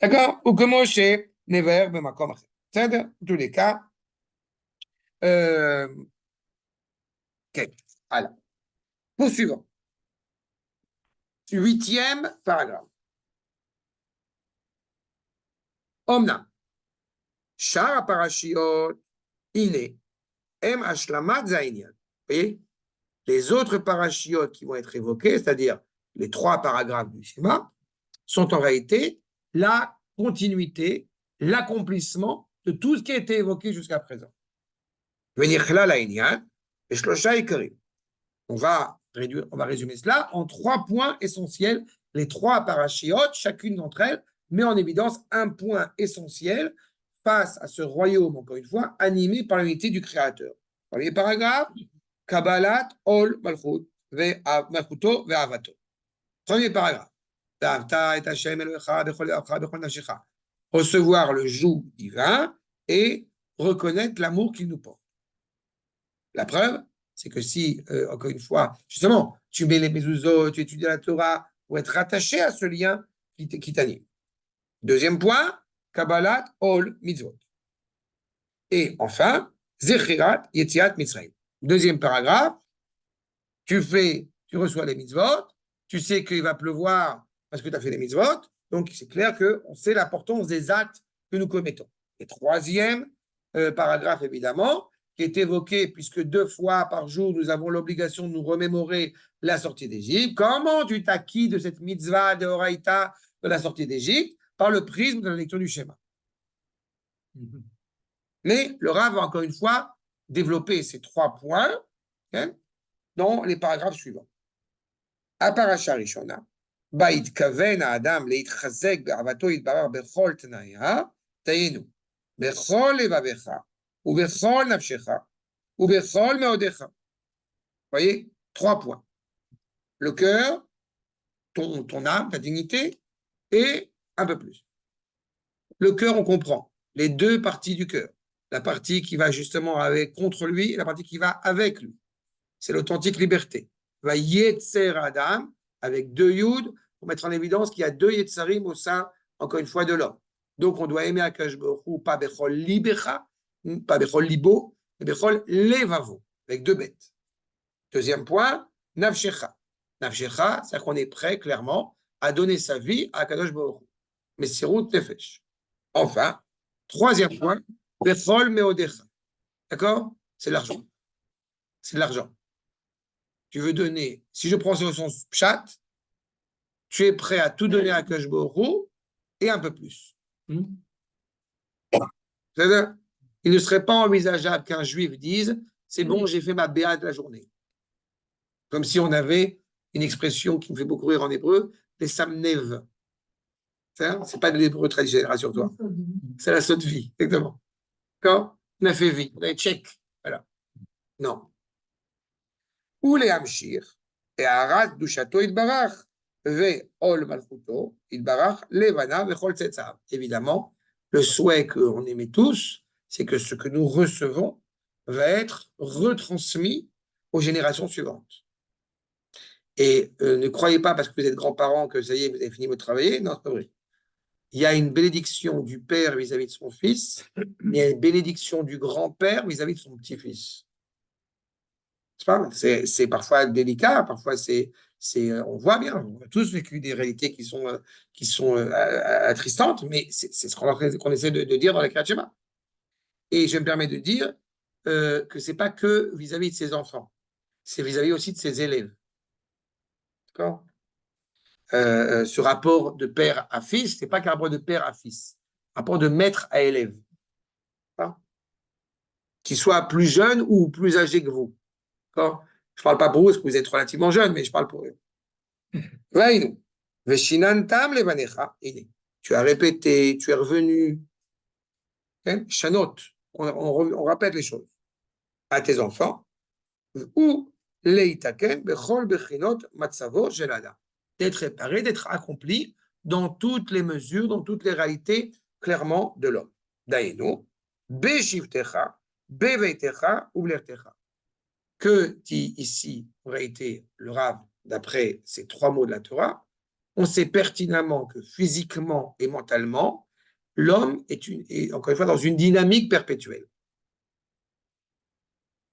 D'accord? Ou comment chez Never, Bemakom. C'est dans tous les cas. Ok. Voilà. Poursuivons. 8e paragraphe. Omna. Shara parashiot, iné, em ashlamat zainian. Vous voyez, les autres parachiotes qui vont être évoqués, c'est-à-dire les 3 paragraphes du schéma, sont en réalité la continuité, l'accomplissement de tout ce qui a été évoqué jusqu'à présent. Venichla lainian, et shlosha ikarim. On va résumer cela en 3 points essentiels. Les 3 parachiotes, chacune d'entre elles, met en évidence un point essentiel face à ce royaume, encore une fois, animé par l'unité du Créateur. Premier paragraphe, Kabbalat ol malchut malchuto ve'avato. Premier paragraphe, recevoir le joug divin et reconnaître l'amour qu'il nous porte. La preuve, c'est que si, encore une fois, justement, tu mets les mezuzot, tu étudies la Torah pour être rattaché à ce lien qui t'anime. Deuxième point, Kabbalat ol mitzvot. Et enfin, Zechirat Yetziat Mitzrayim. Deuxième paragraphe, tu reçois les mitzvot, tu sais qu'il va pleuvoir parce que tu as fait les mitzvot, donc c'est clair qu'on sait l'importance des actes que nous commettons. Et troisième paragraphe, évidemment, qui est évoqué, puisque 2 fois par jour, nous avons l'obligation de nous remémorer la sortie d'Égypte. Comment tu t'acquis de cette mitzvah de Horaïta de la sortie d'Égypte? Par le prisme de la lecture du schéma. Mais le Rav va encore une fois développer ces 3 points dans les paragraphes suivants. Aparasha Rishona, Ba'it kaven Adam leitchazek be'avato yitbarar bechol tnaya, tayenu, bechol levavecha, ou bechol nafshecha, ou bechol meodecha. Voyez, 3 points. Le cœur, ton âme, ta dignité, et un peu plus. Le cœur, on comprend les 2 parties du cœur. La partie qui va justement contre lui et la partie qui va avec lui. C'est l'authentique liberté. Va Yetzer Adam, avec 2 Yud, pour mettre en évidence qu'il y a 2 Yetzarim au sein, encore une fois, de l'homme. Donc, on doit aimer Akash Baruch Hu, pas Bechol Libecha, pas Bechol Libo, mais Bechol Levavo, avec 2 bêtes. Deuxième point, Nafshecha. Nafshecha, c'est-à-dire qu'on est prêt, clairement, à donner sa vie à Akadosh Baruch Hu. Mais Sirut Nefesh. Enfin, troisième point, Bechol Meodecha. D'accord? C'est l'argent. C'est de l'argent. Tu veux donner, si je prends son pshat, tu es prêt à tout donner à Akash Baruch Hu et un peu plus. C'est-à-dire, il ne serait pas envisageable qu'un juif dise c'est bon, j'ai fait ma béa de la journée. Comme si on avait une expression qui me fait beaucoup rire en hébreu, les samnev. C'est pas de l'hébreu traditionnel, rassure-toi. C'est la saute vie, exactement. D'accord? On a fait vie, on a check. Voilà. Non. Ou les hamshir, et arat dushato idbarach, ve ol malchuto, idbarach, levana, vechol tzetzav. Évidemment, le souhait qu'on aimait tous, c'est que ce que nous recevons va être retransmis aux générations suivantes. Et ne croyez pas, parce que vous êtes grands-parents, que ça y est, vous avez fini votre travail. Non, c'est pas vrai. Il y a une bénédiction du père vis-à-vis de son fils, il y a une bénédiction du grand-père vis-à-vis de son petit-fils. C'est parfois délicat, parfois on voit bien, on a tous vécu des réalités qui sont attristantes, mais c'est ce qu'on essaie de dire dans la Kriyat Shema. Et je me permets de dire que c'est pas que vis-à-vis de ses enfants, c'est vis-à-vis aussi de ses élèves. D'accord? Ce rapport de père à fils, c'est pas qu'un rapport de père à fils, un rapport de maître à élève. Qu'il soit plus jeune ou plus âgé que vous. D'accord? Je ne parle pas pour vous, parce que vous êtes relativement jeune, mais je parle pour eux. Tu as répété, tu es revenu. Chanot, on répète les choses à tes enfants. Ou leitaken bechol bechinot matzavo gelada. D'être réparé, d'être accompli dans toutes les mesures, dans toutes les réalités, clairement, de l'homme. Daïno, beshivtecha, beveitecha, ublertecha. Que dit ici, en réalité, le Rav, d'après ces 3 mots de la Torah, on sait pertinemment que physiquement et mentalement, l'homme est encore une fois dans une dynamique perpétuelle.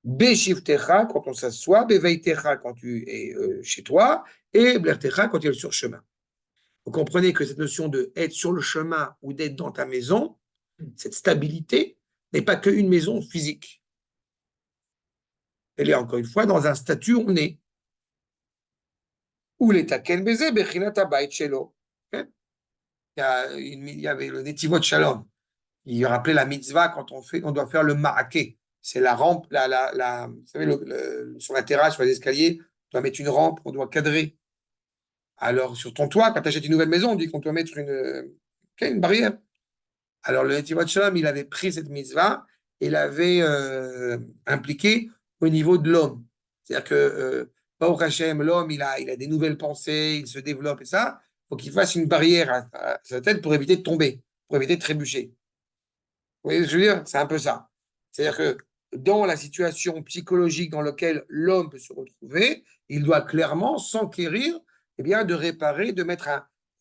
Beshivtecha, quand on s'assoit, beveitecha, quand tu es chez toi, et blertecha, quand tu es sur le chemin. Vous comprenez que cette notion de être sur le chemin ou d'être dans ta maison, Cette stabilité n'est pas qu'une maison physique. Elle est encore une fois dans un statut où on est. Où l'État Ken Beze, Bechinat Habayit Shelo. Il y avait le Netivot Shalom. Il rappelait la mitzvah quand on doit faire le ma'aké. C'est la rampe, vous savez, sur la terrasse, sur les escaliers, on doit mettre une rampe, on doit cadrer. Alors, sur ton toit, quand tu achètes une nouvelle maison, on dit qu'on doit mettre une barrière. Alors, le Netivot Shalom, il avait pris cette mitzvah et l'avait impliquée au niveau de l'homme. C'est-à-dire que, Baruch Hashem, l'homme, il a des nouvelles pensées, il se développe et ça. Il faut qu'il fasse une barrière à sa tête pour éviter de tomber, pour éviter de trébucher. Vous voyez ce que je veux dire? C'est un peu ça. C'est-à-dire que dans la situation psychologique dans laquelle l'homme peut se retrouver, il doit clairement s'enquérir de réparer, de mettre,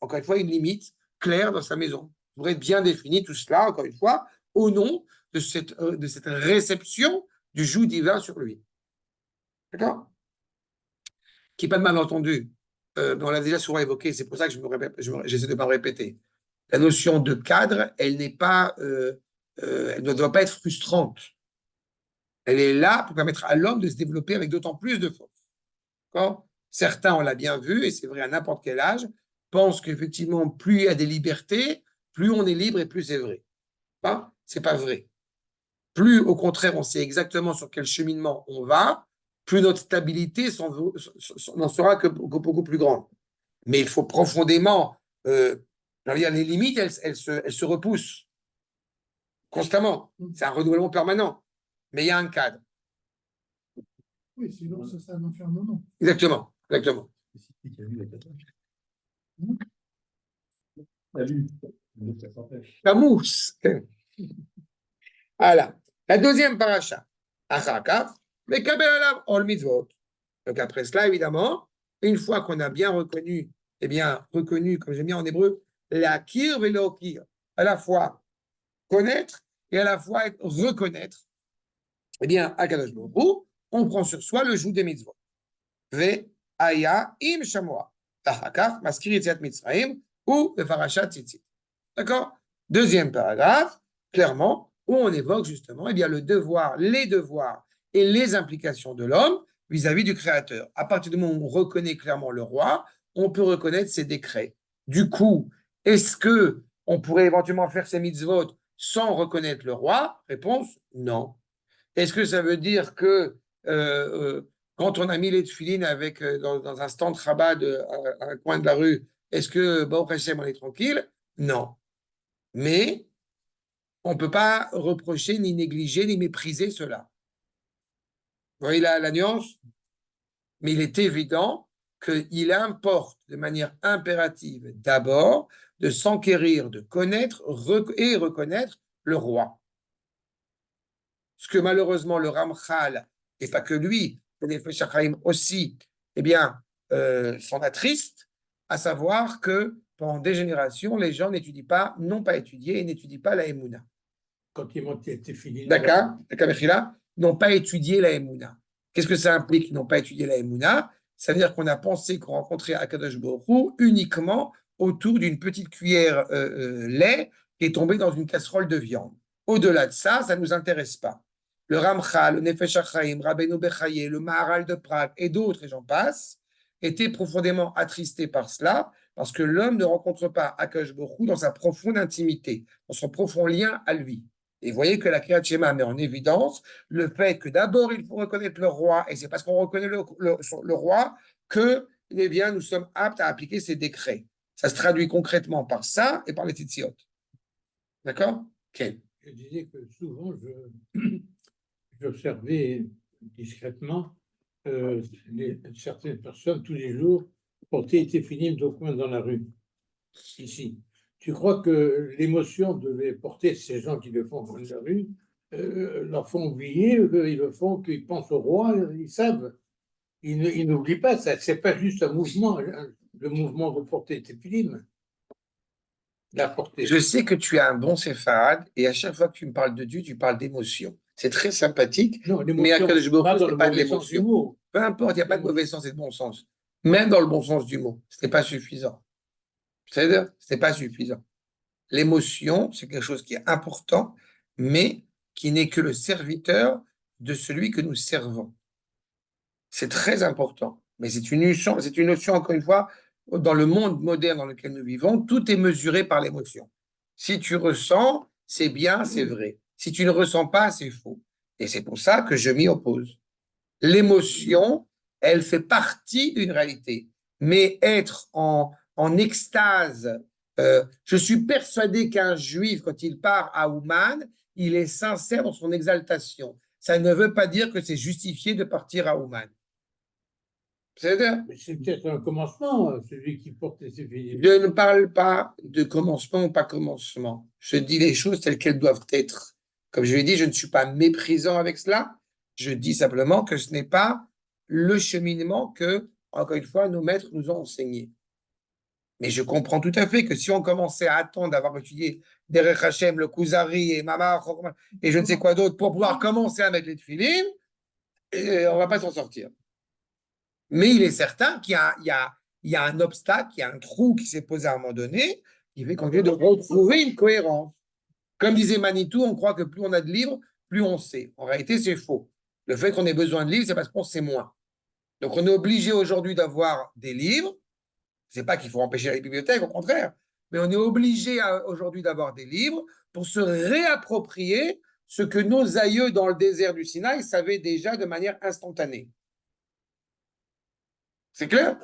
encore une fois, une limite claire dans sa maison. Il devrait être bien défini tout cela, encore une fois, au nom de cette réception du joug divin sur lui. D'accord? Qu'il n'y ait pas de malentendu. On l'a déjà souvent évoqué, c'est pour ça que j'essaie de ne pas me répéter. La notion de cadre, elle ne doit pas être frustrante. Elle est là pour permettre à l'homme de se développer avec d'autant plus de force. D'accord? Certains, on l'a bien vu, et c'est vrai à n'importe quel âge, pensent qu'effectivement, plus il y a des libertés, plus on est libre et plus c'est vrai. C'est pas vrai. Plus, au contraire, on sait exactement sur quel cheminement on va, plus notre stabilité n'en sera que beaucoup plus grande. Mais il faut profondément, les limites, elles se repoussent constamment. C'est un renouvellement permanent. Mais il y a un cadre. Oui, sinon c'est un enfermement. Exactement, exactement. C'est qui a vu la catastrophe. La vue. Ça s'empêche. La mousse. Voilà. La deuxième paracha. Achakaf, mais kabel alav ol mitzvot. Donc après cela, évidemment, une fois qu'on a bien reconnu, comme j'aime bien en hébreu, la kir velo kir, à la fois connaître et à la fois reconnaître, à Kadosh Baruch Hu, on prend sur soi le joug des mitzvot. Ve aya im shamoa. Achakaf, maskir yetziat mitzrayim, ou le parashat tzitzit. D'accord? Deuxième paragraphe, clairement, où on évoque justement les devoirs et les implications de l'homme vis-à-vis du Créateur. À partir du moment où on reconnaît clairement le roi, on peut reconnaître ses décrets. Du coup, est-ce que on pourrait éventuellement faire ces mitzvot sans reconnaître le roi? Réponse, non. Est-ce que ça veut dire que quand on a mis les tefilines dans un stand Chabad à un coin de la rue, est-ce que Baruch Hashem, on est tranquille? Non. Mais on ne peut pas reprocher, ni négliger, ni mépriser cela. Vous voyez la nuance? Mais il est évident qu'il importe de manière impérative d'abord de s'enquérir, de connaître et reconnaître le roi. Ce que malheureusement le Ramchal, et pas que lui, le Nefesh HaChaim aussi, s'en attriste, à savoir que pendant des générations, les gens n'ont pas étudié et n'étudient pas la Emouna. Quand ils montent les tefilines. D'accord, n'ont pas étudié la Emouna. Qu'est-ce que ça implique qu'ils n'ont pas étudié la Emouna? Ça veut dire qu'on a pensé qu'on rencontrait Akadosh Baruch Hu uniquement autour d'une petite cuillère lait qui est tombée dans une casserole de viande. Au-delà de ça, ça ne nous intéresse pas. Le Ramchal, le Nefesh HaChaim, Rabbeinu Bechaye, le Maharal de Prague et d'autres, et j'en passe, étaient profondément attristés par cela, parce que l'homme ne rencontre pas Akadosh Baruch Hu dans sa profonde intimité, dans son profond lien à lui. Et vous voyez que la Kriyat Shema met en évidence le fait que d'abord il faut reconnaître le roi, et c'est parce qu'on reconnaît le roi que nous sommes aptes à appliquer ses décrets. Ça se traduit concrètement par ça et par les tzitzit. D'accord? Okay. Je disais que souvent, j'observais discrètement certaines personnes tous les jours porter des tefilines au coin dans la rue, ici. Tu crois que l'émotion devait porter ces gens qui le font dans la rue, leur font oublier qu'ils le font, qu'ils pensent au roi, ils savent. Ils n'oublient pas, ça, c'est pas juste un mouvement, le mouvement de porter tefilines. Je sais que tu as un bon séfarade et à chaque fois que tu me parles de Dieu, tu parles d'émotion. C'est très sympathique, non, mais à Kadosh Baruch Hu, ce c'est pas de l'émotion. Peu importe, il n'y a pas de mauvais sens et de bon sens. Même dans le bon sens du mot, ce n'est pas suffisant. C'est-à-dire, ce n'est pas suffisant. L'émotion, c'est quelque chose qui est important, mais qui n'est que le serviteur de celui que nous servons. C'est très important, mais c'est une notion, encore une fois, dans le monde moderne dans lequel nous vivons, tout est mesuré par l'émotion. Si tu ressens, c'est bien, c'est vrai. Si tu ne ressens pas, c'est faux. Et c'est pour ça que je m'y oppose. L'émotion, elle fait partie d'une réalité, mais être en extase, je suis persuadé qu'un juif, quand il part à Ouman, il est sincère dans son exaltation. Ça ne veut pas dire que c'est justifié de partir à Ouman. C'est-à-dire, Mais c'est peut-être un commencement, celui qui porte les téphilim. je ne parle pas de commencement ou pas commencement. Je dis les choses telles qu'elles doivent être. Comme je l'ai dit, je ne suis pas méprisant avec cela. Je dis simplement que ce n'est pas le cheminement que, encore une fois, nos maîtres nous ont enseigné. Mais je comprends tout à fait que si on commençait à attendre d'avoir étudié Derech Hashem, le Kuzari et Mama et je ne sais quoi d'autre pour pouvoir commencer à mettre les tefilines, on ne va pas s'en sortir. Mais il est certain qu'il y a un obstacle, il y a un trou qui s'est posé à un moment donné, qui fait qu'on vient de retrouver une cohérence. Comme disait Manitou, on croit que plus on a de livres, plus on sait. En réalité, c'est faux. Le fait qu'on ait besoin de livres, c'est parce qu'on sait moins. Donc, on est obligé aujourd'hui d'avoir des livres. C'est pas qu'il faut empêcher les bibliothèques, au contraire. Mais on est obligé aujourd'hui d'avoir des livres pour se réapproprier ce que nos aïeux dans le désert du Sinaï savaient déjà de manière instantanée. C'est clair?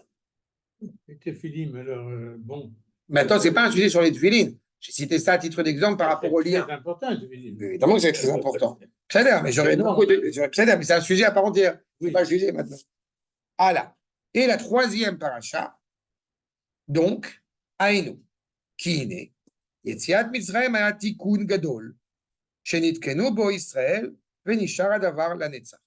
Les téphilim, alors, bon. Maintenant, ce n'est pas un sujet sur les tefilines. J'ai cité ça à titre d'exemple par rapport au lien. C'est important, les téphilim. Évidemment que c'est très important. Mais j'aurais beaucoup de. Mais c'est un sujet à part entière. Ce n'est pas le sujet maintenant. Voilà. Et la troisième paracha, donc, Aïnou, qui est né. Yetziat Mitzrayim היה תיקון גדול, שנתקנו בו ישראל, ונשאר הדבר לנצח.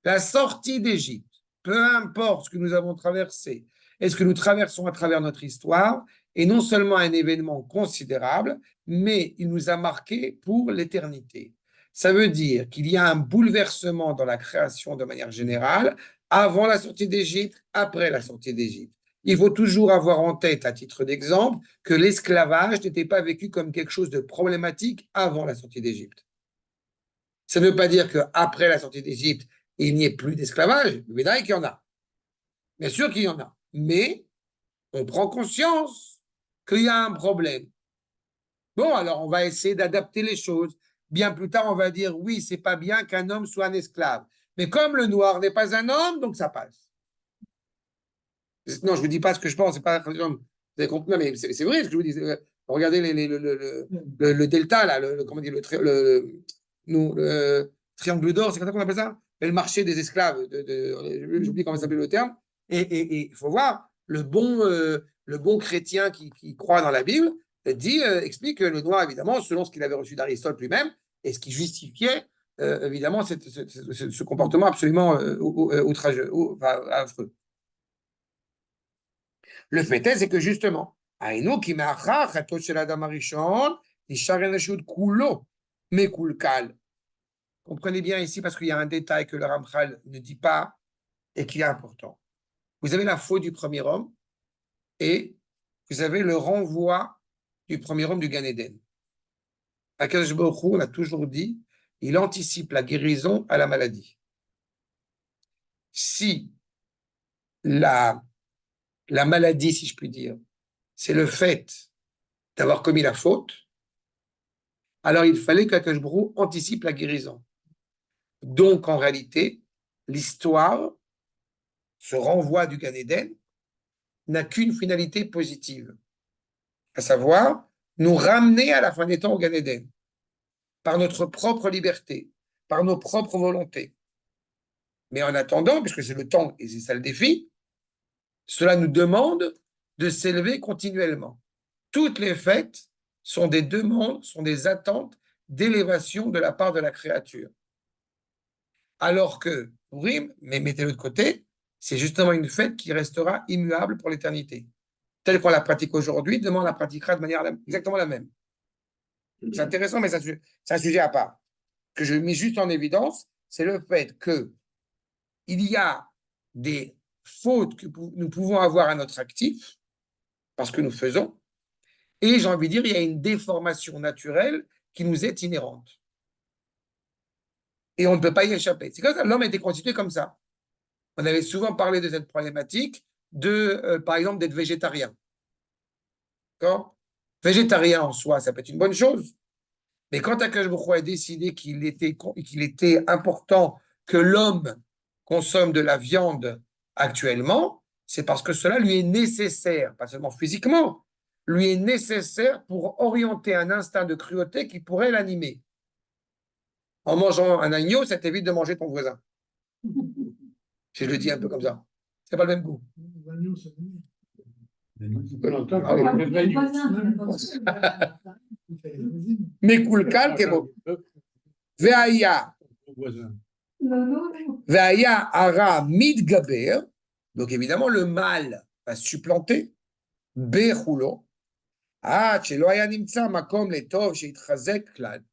La sortie d'Égypte, peu importe ce que nous avons traversé et ce que nous traversons à travers notre histoire, est non seulement un événement considérable, mais il nous a marqué pour l'éternité. Ça veut dire qu'il y a un bouleversement dans la création de manière générale, avant la sortie d'Égypte, après la sortie d'Égypte. Il faut toujours avoir en tête, à titre d'exemple, que l'esclavage n'était pas vécu comme quelque chose de problématique avant la sortie d'Égypte. Ça ne veut pas dire qu'après la sortie d'Égypte, il n'y ait plus d'esclavage. Vous verrez qu'il y en a. Bien sûr qu'il y en a. Mais on prend conscience qu'il y a un problème. Bon, alors on va essayer d'adapter les choses. Bien plus tard, on va dire oui, c'est pas bien qu'un homme soit un esclave. Mais comme le noir n'est pas un homme, donc ça passe. Non, je ne vous dis pas ce que je pense. C'est pas, vous avez compris, non, mais c'est vrai ce que je vous dis. Regardez le delta, là, comment dire, le triangle d'or, c'est comme ça qu'on appelle ça? Le marché des esclaves. J'oublie comment s'appelle le terme. Et il faut voir, le bon chrétien qui croit dans la Bible explique que le noir, évidemment, selon ce qu'il avait reçu d'Aristote lui-même, et ce qui justifiait, évidemment, ce comportement absolument outrageux, affreux. Le fait est, c'est que justement, Aïnou qui ma'achar chatot shel adam harishon, nishar eneshut kulo mekulkal. Comprenez bien ici parce qu'il y a un détail que le Ramchal ne dit pas et qui est important. Vous avez la faute du premier homme et vous avez le renvoi du premier homme du Gan Eden. Akadosh Baruch Hu, on a toujours dit, il anticipe la guérison à la maladie. Si la maladie, si je puis dire, c'est le fait d'avoir commis la faute, alors il fallait qu'Akadosh Baruch Hu anticipe la guérison. Donc, en réalité, l'histoire, ce renvoi du Gan Eden, n'a qu'une finalité positive, à savoir nous ramener à la fin des temps au Gan Eden, par notre propre liberté, par nos propres volontés. Mais en attendant, puisque c'est le temps et c'est ça le défi, cela nous demande de s'élever continuellement. Toutes les fêtes sont des demandes, sont des attentes d'élévation de la part de la créature. Alors que Purim, mais mettez-le de côté, c'est justement une fête qui restera immuable pour l'éternité. Telle qu'on la pratique aujourd'hui, demain on la pratiquera de manière exactement la même. C'est intéressant, mais c'est un sujet à part. Que je mets juste en évidence, c'est le fait qu'il y a des fautes que nous pouvons avoir à notre actif, parce que nous faisons, Et j'ai envie de dire, il y a une déformation naturelle qui nous est inhérente. Et on ne peut pas y échapper. C'est comme ça, l'homme a été constitué comme ça. On avait souvent parlé de cette problématique par exemple, d'être végétarien. D'accord? Végétarien en soi, ça peut être une bonne chose. Mais quand Akash Baruch Hu a décidé qu'il était important que l'homme consomme de la viande actuellement, c'est parce que cela lui est nécessaire, pas seulement physiquement, lui est nécessaire pour orienter un instinct de cruauté qui pourrait l'animer. En mangeant un agneau, ça t'évite de manger ton voisin. Si je le dis un peu comme ça. C'est pas le même goût. L'agneau, c'est bon. On peut l'entendre Ah oui. comme le agneau. Mais Kulkal, qui est beau. Veaya, Ton voisin. Veaya Ara Midgaber. Donc évidemment, le mal va supplanter. Bechulo. Ah, Shelo haya nimtza makom letov sheitchazek klal.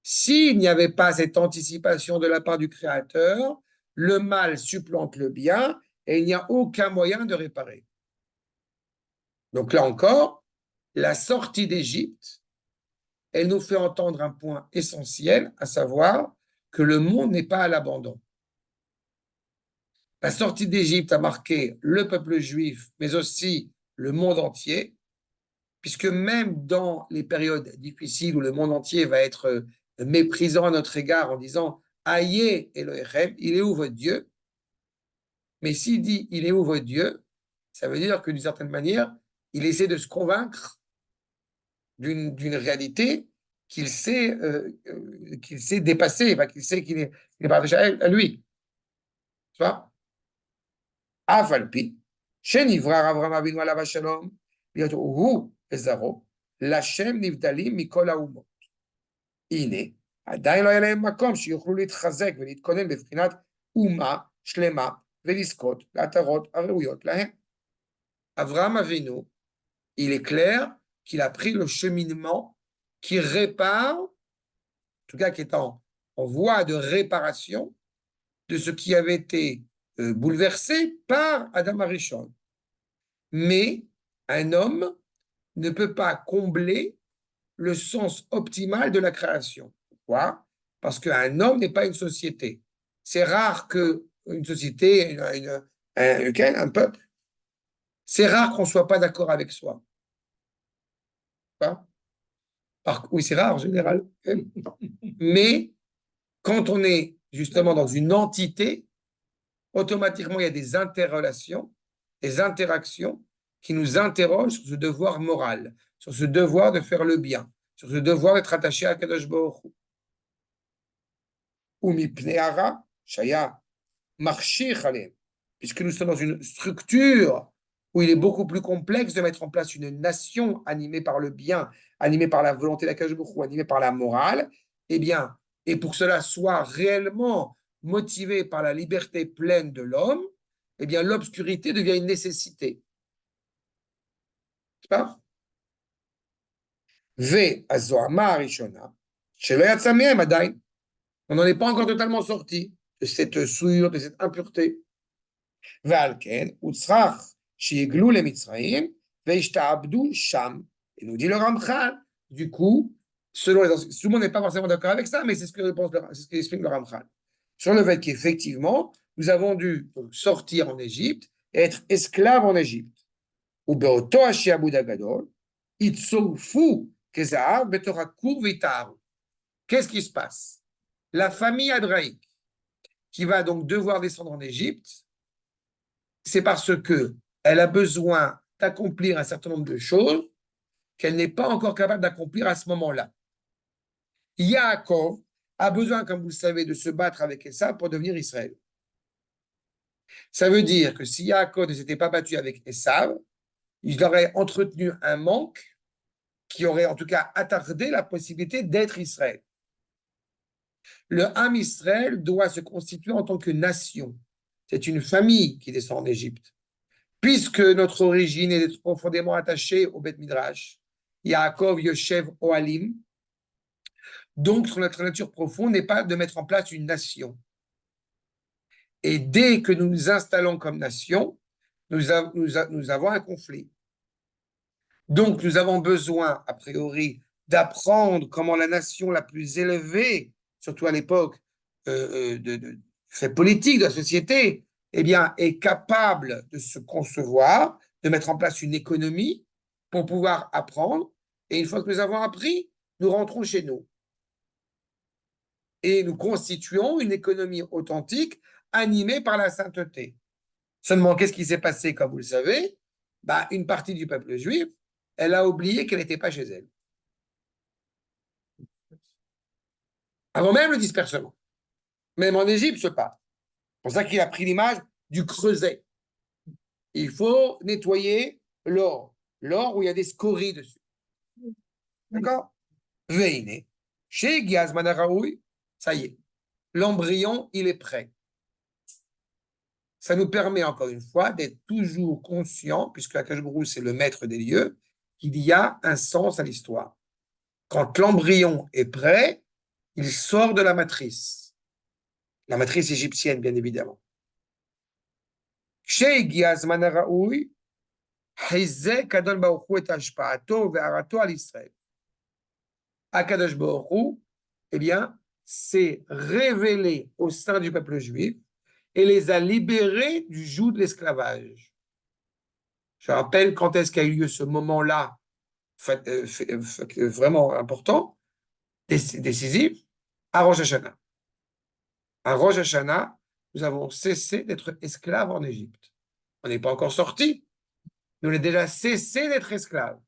S'il n'y avait pas cette anticipation de la part du Créateur, le mal supplante le bien et il n'y a aucun moyen de réparer. Donc là encore, la sortie d'Égypte, elle nous fait entendre un point essentiel, à savoir que le monde n'est pas à l'abandon. La sortie d'Égypte a marqué le peuple juif, mais aussi le monde entier, puisque même dans les périodes difficiles où le monde entier va être méprisant à notre égard en disant « Aïe Elohechem, il est où votre Dieu ?» Mais s'il dit « il est où votre Dieu ?» ça veut dire que d'une certaine manière, il essaie de se convaincre d'une réalité qu'il sait dépasser, enfin, qu'il sait qu'il est partagé à lui. Tu vois? Afalpi, Shenivrar Avram Avinu alav hashalom, הוא וזרעו, לשם נבדלים מכל האומות. הנה, עדיין לא היה להם מקום שיוכלו להתחזק ולהתכונן בבחינת אומה שלמה ולזכות לעטרות הראויות להם. Avram Avinu, il est clair qu'il a pris le cheminement qui répare, en tout cas qui est en voie de réparation de ce qui avait été bouleversé par Adam Arishon. Mais un homme ne peut pas combler le sens optimal de la création. Pourquoi? Parce qu'un homme n'est pas une société. C'est rare qu'une société, un peuple, c'est rare qu'on ne soit pas d'accord avec soi. Oui, c'est rare en général. Mais quand on est justement dans une entité, automatiquement, il y a des interrelations, des interactions qui nous interrogent sur ce devoir moral, sur ce devoir de faire le bien, sur ce devoir d'être attaché à Kadosh Baruch Hu. Ou mipnei hara, shaya, marchir aleim, puisque nous sommes dans une structure où il est beaucoup plus complexe de mettre en place une nation animée par le bien, animée par la volonté d'Akadosh Baruch Hu, animée par la morale, eh bien, et pour que cela soit réellement motivé par la liberté pleine de l'homme, eh bien, l'obscurité devient une nécessité. C'est pas? Ve-azohama harishona, shelo yatsa mehem adain. On n'en est pas encore totalement sorti de cette souillure, de cette impureté. ועל כן, הוא צריך שיגלו למצרים וישתעבדו שם. Et nous dit le Ramchal, du coup, selon les tout le monde n'est pas forcément d'accord avec ça, mais c'est ce que explique le Ramchal. Sur le fait qu'effectivement, nous avons dû sortir en Égypte et être esclaves en Égypte. Ou beoto hashiabud agadol, itzoufu kezahav betorakur vitaru. Qu'est-ce qui se passe? La famille hébraïque qui va donc devoir descendre en Égypte, c'est parce qu'elle a besoin d'accomplir un certain nombre de choses qu'elle n'est pas encore capable d'accomplir à ce moment-là. Yaakov a besoin, comme vous le savez, de se battre avec Esav pour devenir Israël. Ça veut dire que si Yaakov ne s'était pas battu avec Esav, il aurait entretenu un manque qui aurait en tout cas attardé la possibilité d'être Israël. Le Ham Israël doit se constituer en tant que nation. C'est une famille qui descend en Égypte. Puisque notre origine est profondément attachée au Beth Midrash, Yaakov Yoshev Ohalim, donc notre nature profonde n'est pas de mettre en place une nation. Et dès que nous nous installons comme nation, nous avons un conflit. Donc, nous avons besoin, a priori, d'apprendre comment la nation la plus élevée, surtout à l'époque de fait politique de la société, eh bien, est capable de se concevoir, de mettre en place une économie pour pouvoir apprendre. Et une fois que nous avons appris, nous rentrons chez nous. Et nous constituons une économie authentique animée par la sainteté. Seulement, qu'est-ce qui s'est passé, comme vous le savez? Bah, une partie du peuple juif, elle a oublié qu'elle n'était pas chez elle. Avant même le dispersement. Même en Égypte, ce pas. C'est pour ça qu'il a pris l'image du creuset. Il faut nettoyer l'or. L'or où il y a des scories dessus. D'accord? Veine. Chez Gazman Araoui, ça y est. L'embryon, il est prêt. Ça nous permet, encore une fois, d'être toujours conscient, puisque Akash Guru, c'est le maître des lieux, qu'il y a un sens à l'histoire. Quand l'embryon est prêt, il sort de la matrice égyptienne, bien évidemment. כשהגיע הזמן הראוי, חיזק אדון ברוך הוא את השפעתו והערתו על ישראל. Akadosh Baruch Hu, eh bien, s'est révélé au sein du peuple juif et les a libérés du joug de l'esclavage. Je rappelle quand est-ce qu'a eu lieu ce moment-là, vraiment important, décisif, à Rosh Hashanah. À Rosh Hashanah, nous avons cessé d'être esclaves en Égypte. On n'est pas encore sortis, mais on a déjà cessé d'être esclaves.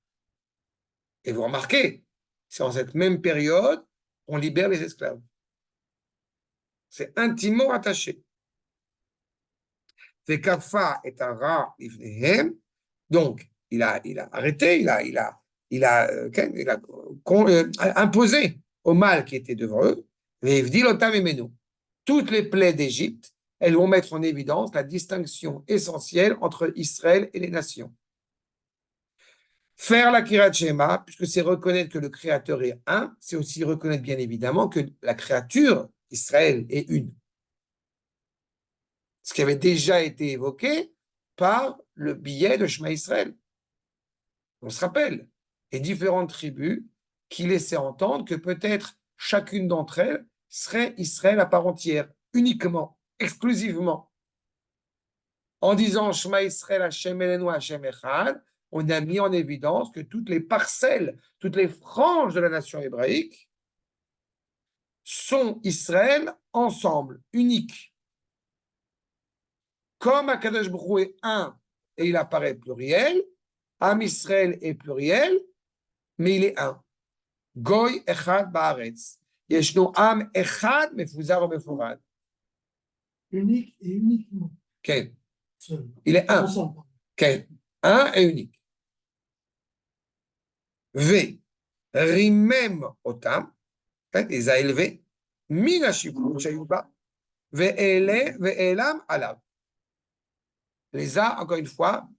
Et vous remarquez, c'est en cette même période qu'on libère les esclaves. C'est intimement attaché. Donc, il a arrêté, il a imposé au mal qui était devant eux. Toutes les plaies d'Égypte, elles vont mettre en évidence la distinction essentielle entre Israël et les nations. Faire la Kirat Shema, puisque c'est reconnaître que le Créateur est un, c'est aussi reconnaître bien évidemment que la créature, Israël, est une. Ce qui avait déjà été évoqué par le billet de Shema Israël. On se rappelle, les différentes tribus qui laissaient entendre que peut-être chacune d'entre elles serait Israël à part entière, uniquement, exclusivement. En disant Shema Israël Hashem Elenu Hashem Echad, on a mis en évidence que toutes les parcelles, toutes les franges de la nation hébraïque sont Israël ensemble, uniques. Comme Akadosh Baruch Hu est un et il apparaît pluriel, Am Israël est pluriel, mais il est un. Goy Echad Baaretz. Yeshno Am Echad Mefuzar Mefurad. Unique et uniquement. Okay. Seul. Il est un. Ensemble. Okay. Un et unique. V. Rimem Otam. Il les a élevés. Mina Shivut Shayuba. Ve'elam Alav. Les a, encore une fois,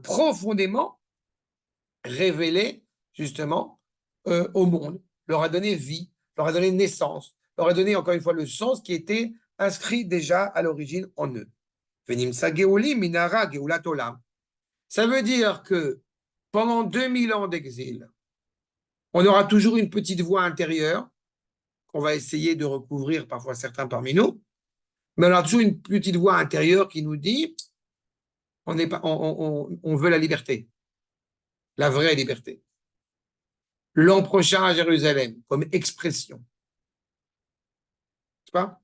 profondément révélés, justement, au monde. Leur a donné vie, leur a donné naissance, leur a donné, encore une fois, le sens qui était inscrit déjà à l'origine en eux. Venimsa Geuli Minara Geulat Olam. Ça veut dire que pendant 2000 ans d'exil, on aura toujours une petite voix intérieure qu'on va essayer de recouvrir, parfois certains parmi nous, mais on a toujours une petite voix intérieure qui nous dit on veut la liberté, la vraie liberté. L'an prochain à Jérusalem, comme expression. N'est-ce pas?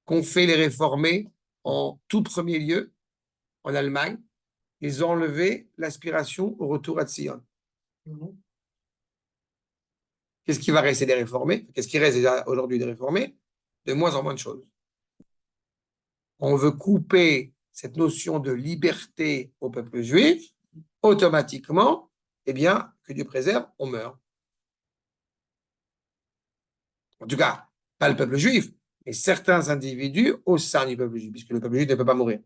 Qu'ont fait les réformés en tout premier lieu, en Allemagne, ils ont enlevé l'aspiration au retour à Sion. Qu'est-ce qui va rester des réformés? Qu'est-ce qui reste déjà aujourd'hui des réformés? De moins en moins de choses. On veut couper cette notion de liberté au peuple juif, automatiquement, eh bien, que Dieu préserve, on meurt. En tout cas, pas le peuple juif, mais certains individus au sein du peuple juif, puisque le peuple juif ne peut pas mourir.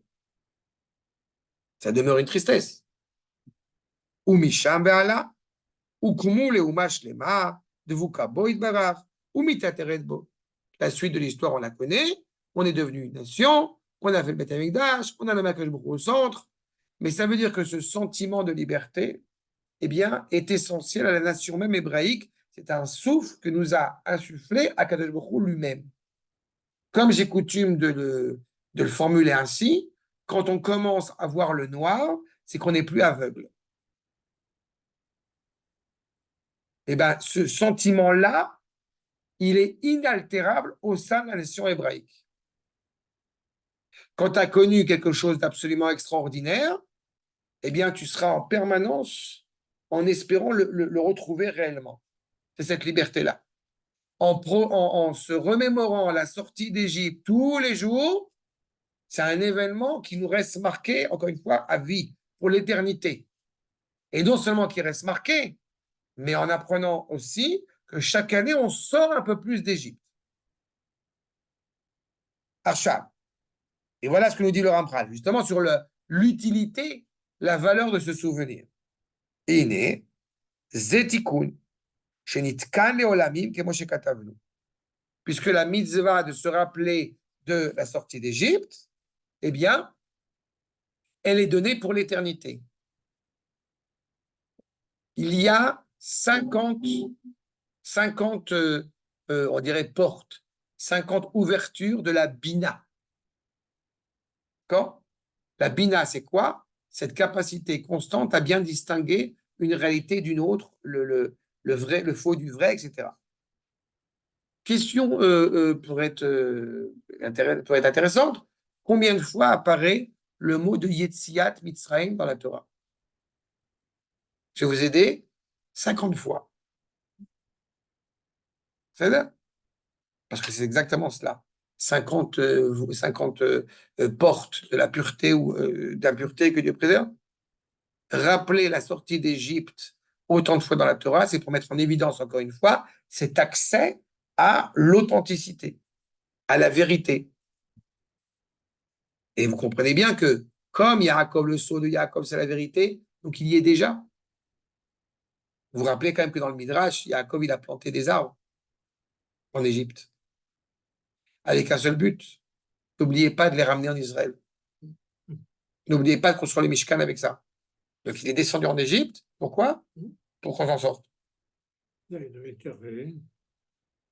Ça demeure une tristesse. Ou Misham Be'ala, ou Kumul et Umash Lema, de Vukabo Idbarach, ou Mitateret Bo. La suite de l'histoire, on la connaît. On est devenu une nation, on a fait le Beth Amikdash, on a le Makadosh Baruch Hu au centre, mais ça veut dire que ce sentiment de liberté, eh bien, est essentiel à la nation même hébraïque. C'est un souffle que nous a insufflé Akadosh Baruch Hu lui-même. Comme j'ai coutume de le formuler ainsi, quand on commence à voir le noir, c'est qu'on n'est plus aveugle. Eh bien, ce sentiment-là, il est inaltérable au sein de la nation hébraïque. Quand tu as connu quelque chose d'absolument extraordinaire, eh bien, tu seras en permanence en espérant le retrouver réellement. C'est cette liberté-là. En se remémorant la sortie d'Égypte tous les jours, c'est un événement qui nous reste marqué, encore une fois, à vie, pour l'éternité. Et non seulement qui reste marqué, mais en apprenant aussi que chaque année, on sort un peu plus d'Égypte. Arsham. Et voilà ce que nous dit le Rambam, justement sur l'utilité, la valeur de ce souvenir. Ine, zetikun, shenitkan leolamim kemoshe katavnu. Puisque la mitzvah de se rappeler de la sortie d'Égypte, eh bien, elle est donnée pour l'éternité. Il y a 50 on dirait portes, 50 ouvertures de la Bina. D'accord? La Bina, c'est quoi? Cette capacité constante à bien distinguer une réalité d'une autre, le vrai, le faux du vrai, etc. Question pourrait être intéressante. Combien de fois apparaît le mot de Yetziat Mitzrayim dans la Torah? Je vais vous aider. 50 fois. C'est ça? Parce que c'est exactement cela. 50 portes de la pureté ou d'impureté que Dieu préserve. Rappeler la sortie d'Égypte autant de fois dans la Torah, c'est pour mettre en évidence, encore une fois, cet accès à l'authenticité, à la vérité. Et vous comprenez bien que, comme Yaakov, le sceau de Yaakov, c'est la vérité, donc il y est déjà. Vous vous rappelez quand même que dans le Midrash, Yaakov, il a planté des arbres en Égypte, avec un seul but. N'oubliez pas de les ramener en Israël. N'oubliez pas de construire les Mishkan avec ça. Donc il est descendu en Égypte. Pourquoi? Pour qu'on s'en sorte.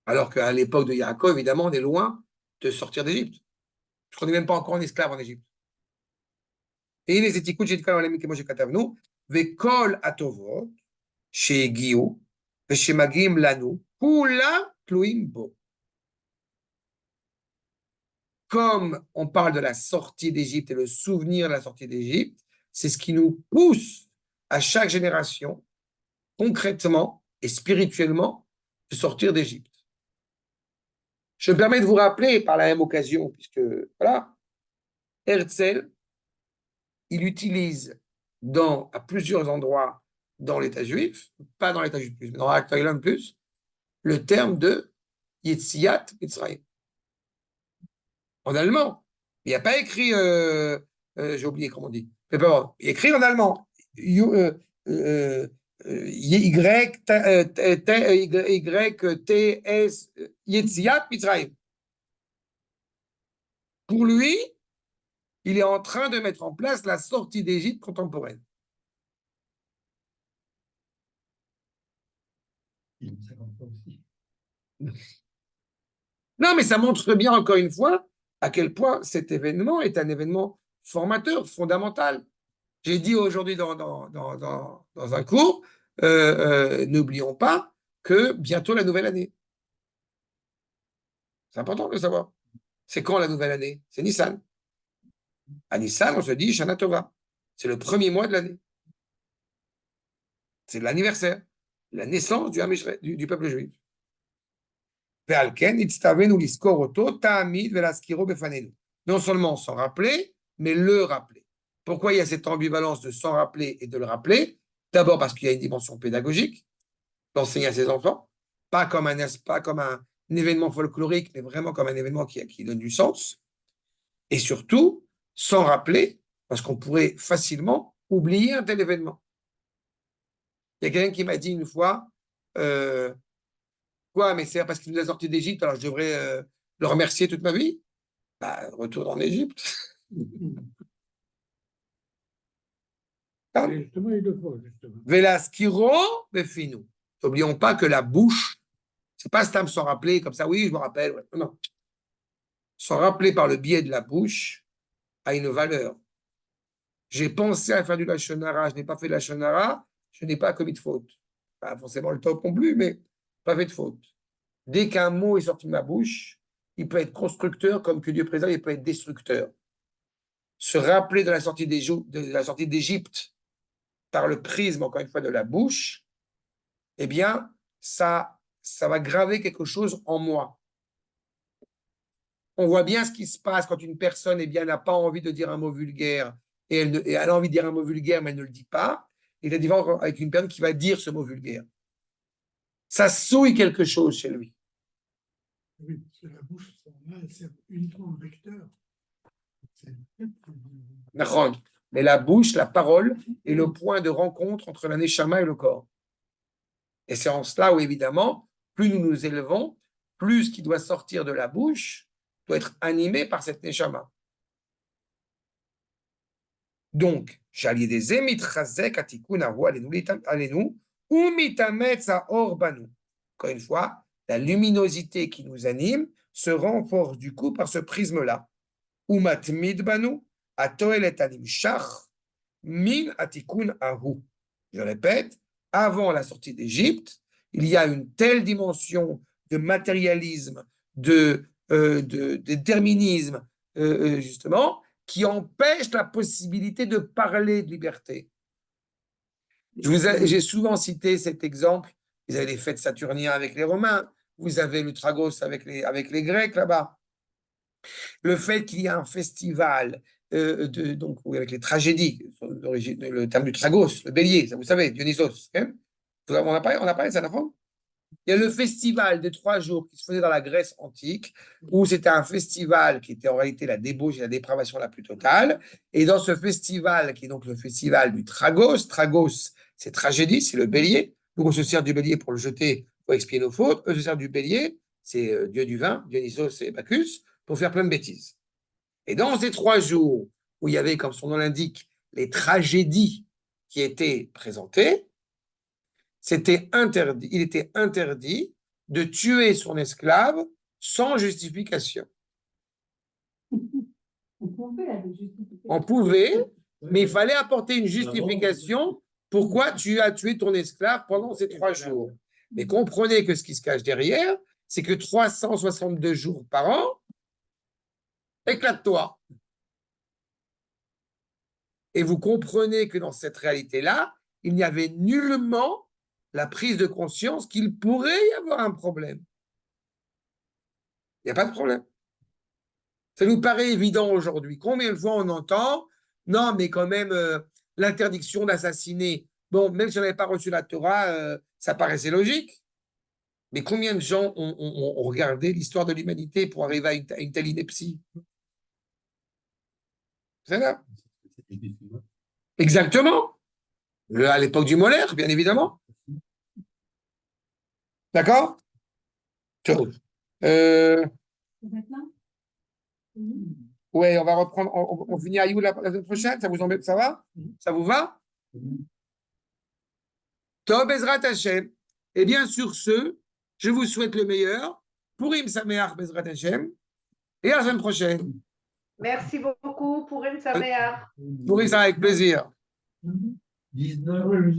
Alors qu'à l'époque de Yaakov, évidemment, on est loin de sortir d'Égypte. Parce qu'on n'est même pas encore en esclave en Égypte. Et les étiquettes, j'ai dit quand même que moi j'ai katavnu, vekol atovot, chez Guillaume, chez Magim Lanu, kula tluim bo. Comme on parle de la sortie d'Égypte et le souvenir de la sortie d'Égypte, c'est ce qui nous pousse à chaque génération, concrètement et spirituellement, de sortir d'Égypte. Je me permets de vous rappeler, par la même occasion, puisque, voilà, Herzl, il utilise à plusieurs endroits dans l'État juif, pas dans l'État juif plus, mais dans l'Actaïlon plus, le terme de Yetziat Mitzrayim. En allemand. Il n'y a pas écrit, j'ai oublié comment on dit, mais pas bon, il est écrit en allemand. Y-T-S, Yetziat Mitzrayim. Pour lui, il est en train de mettre en place la sortie d'Égypte contemporaine. Non, mais ça montre bien, encore une fois, à quel point cet événement est un événement formateur, fondamental. J'ai dit aujourd'hui dans un cours, n'oublions pas que bientôt la nouvelle année. C'est important de le savoir. C'est quand la nouvelle année? C'est Nissan. À Nissan, on se dit Shana Tova. C'est le premier mois de l'année. C'est l'anniversaire, la naissance du peuple juif. Non seulement s'en rappeler, mais le rappeler. Pourquoi il y a cette ambivalence de s'en rappeler et de le rappeler? D'abord parce qu'il y a une dimension pédagogique, d'enseigner à ses enfants, pas comme un événement folklorique, mais vraiment comme un événement qui donne du sens. Et surtout, s'en rappeler, parce qu'on pourrait facilement oublier un tel événement. Il y a quelqu'un qui m'a dit une fois, quoi, mais c'est parce qu'il nous a sortis d'Égypte, alors je devrais le remercier toute ma vie? Bah, retourne en Égypte. Ah. Justement, il le faut, justement. Velaskiro, befinu. N'oublions pas que la bouche, c'est pas Stam s'en rappeler comme ça, oui, je me rappelle. Ouais. Non. S'en rappeler par le biais de la bouche a une valeur. J'ai pensé à faire du Lachon Hara, je n'ai pas fait de Lachon Hara, je n'ai pas commis de faute. Pas forcément le top non plus, mais pas fait de faute. Dès qu'un mot est sorti de ma bouche, il peut être constructeur comme que Dieu préserve, il peut être destructeur. Se rappeler de la sortie d'Égypte par le prisme, encore une fois, de la bouche, eh bien, ça va graver quelque chose en moi. On voit bien ce qui se passe quand une personne eh bien, n'a pas envie de dire un mot vulgaire et elle a envie de dire un mot vulgaire, mais elle ne le dit pas. Et la différence avec une personne qui va dire ce mot vulgaire. Ça souille quelque chose chez lui. Oui, parce que la bouche, là, elle sert uniquement de vecteur. Mais la bouche, la parole, est le point de rencontre entre la neshama et le corps. Et c'est en cela où, évidemment, plus nous nous élevons, plus ce qui doit sortir de la bouche doit être animé par cette neshama. Donc, j'allais des émitrazek atikun alenu ou mitametz orbanu. Encore une fois, la luminosité qui nous anime se renforce du coup par ce prisme-là. Ou matmid banu atoelet anim shach min atikun ahu. Je répète, avant la sortie d'Égypte, il y a une telle dimension de matérialisme, de déterminisme, justement, qui empêche la possibilité de parler de liberté. J'ai souvent cité cet exemple. Vous avez les fêtes saturniennes avec les Romains, vous avez le Tragos avec les Grecs là-bas. Le fait qu'il y ait un festival donc, avec les tragédies, le terme du Tragos, le bélier, ça vous savez, Dionysos. Hein, on a parlé de ça, d'accord? Il y a le festival de 3 jours qui se faisait dans la Grèce antique, où c'était un festival qui était en réalité la débauche et la dépravation la plus totale. Et dans ce festival, qui est donc le festival du Tragos, c'est tragédie, c'est le bélier. Donc on se sert du bélier pour le jeter, pour expier nos fautes. Eux se servent du bélier, c'est dieu du vin, Dionysos et Bacchus, pour faire plein de bêtises. Et dans ces 3 jours où il y avait, comme son nom l'indique, les tragédies qui étaient présentées, il était interdit de tuer son esclave sans justification. On pouvait, mais il fallait apporter une justification. Pourquoi tu as tué ton esclave pendant ces 3 jours? Mais comprenez que ce qui se cache derrière, c'est que 362 jours par an, éclate-toi. Et vous comprenez que dans cette réalité-là, il n'y avait nullement la prise de conscience qu'il pourrait y avoir un problème. Il n'y a pas de problème. Ça nous paraît évident aujourd'hui. Combien de fois on entend, non, mais quand même, l'interdiction d'assassiner, bon, même si on n'avait pas reçu la Torah, ça paraissait logique. Mais combien de gens ont regardé l'histoire de l'humanité pour arriver à une telle ineptie? C'est là. Exactement. À l'époque du Molaire, bien évidemment. D'accord? Ouais, on va reprendre. On finit à You la semaine prochaine. Ça vous embête? Ça va? Ça vous va? Tov Bezrat Hashem. Et bien sur ce, je vous souhaite le meilleur. Purim Sameach Bezrat Hashem. Et à la semaine prochaine. Merci beaucoup. Purim Sameach. Purim, ça avec plaisir. 19.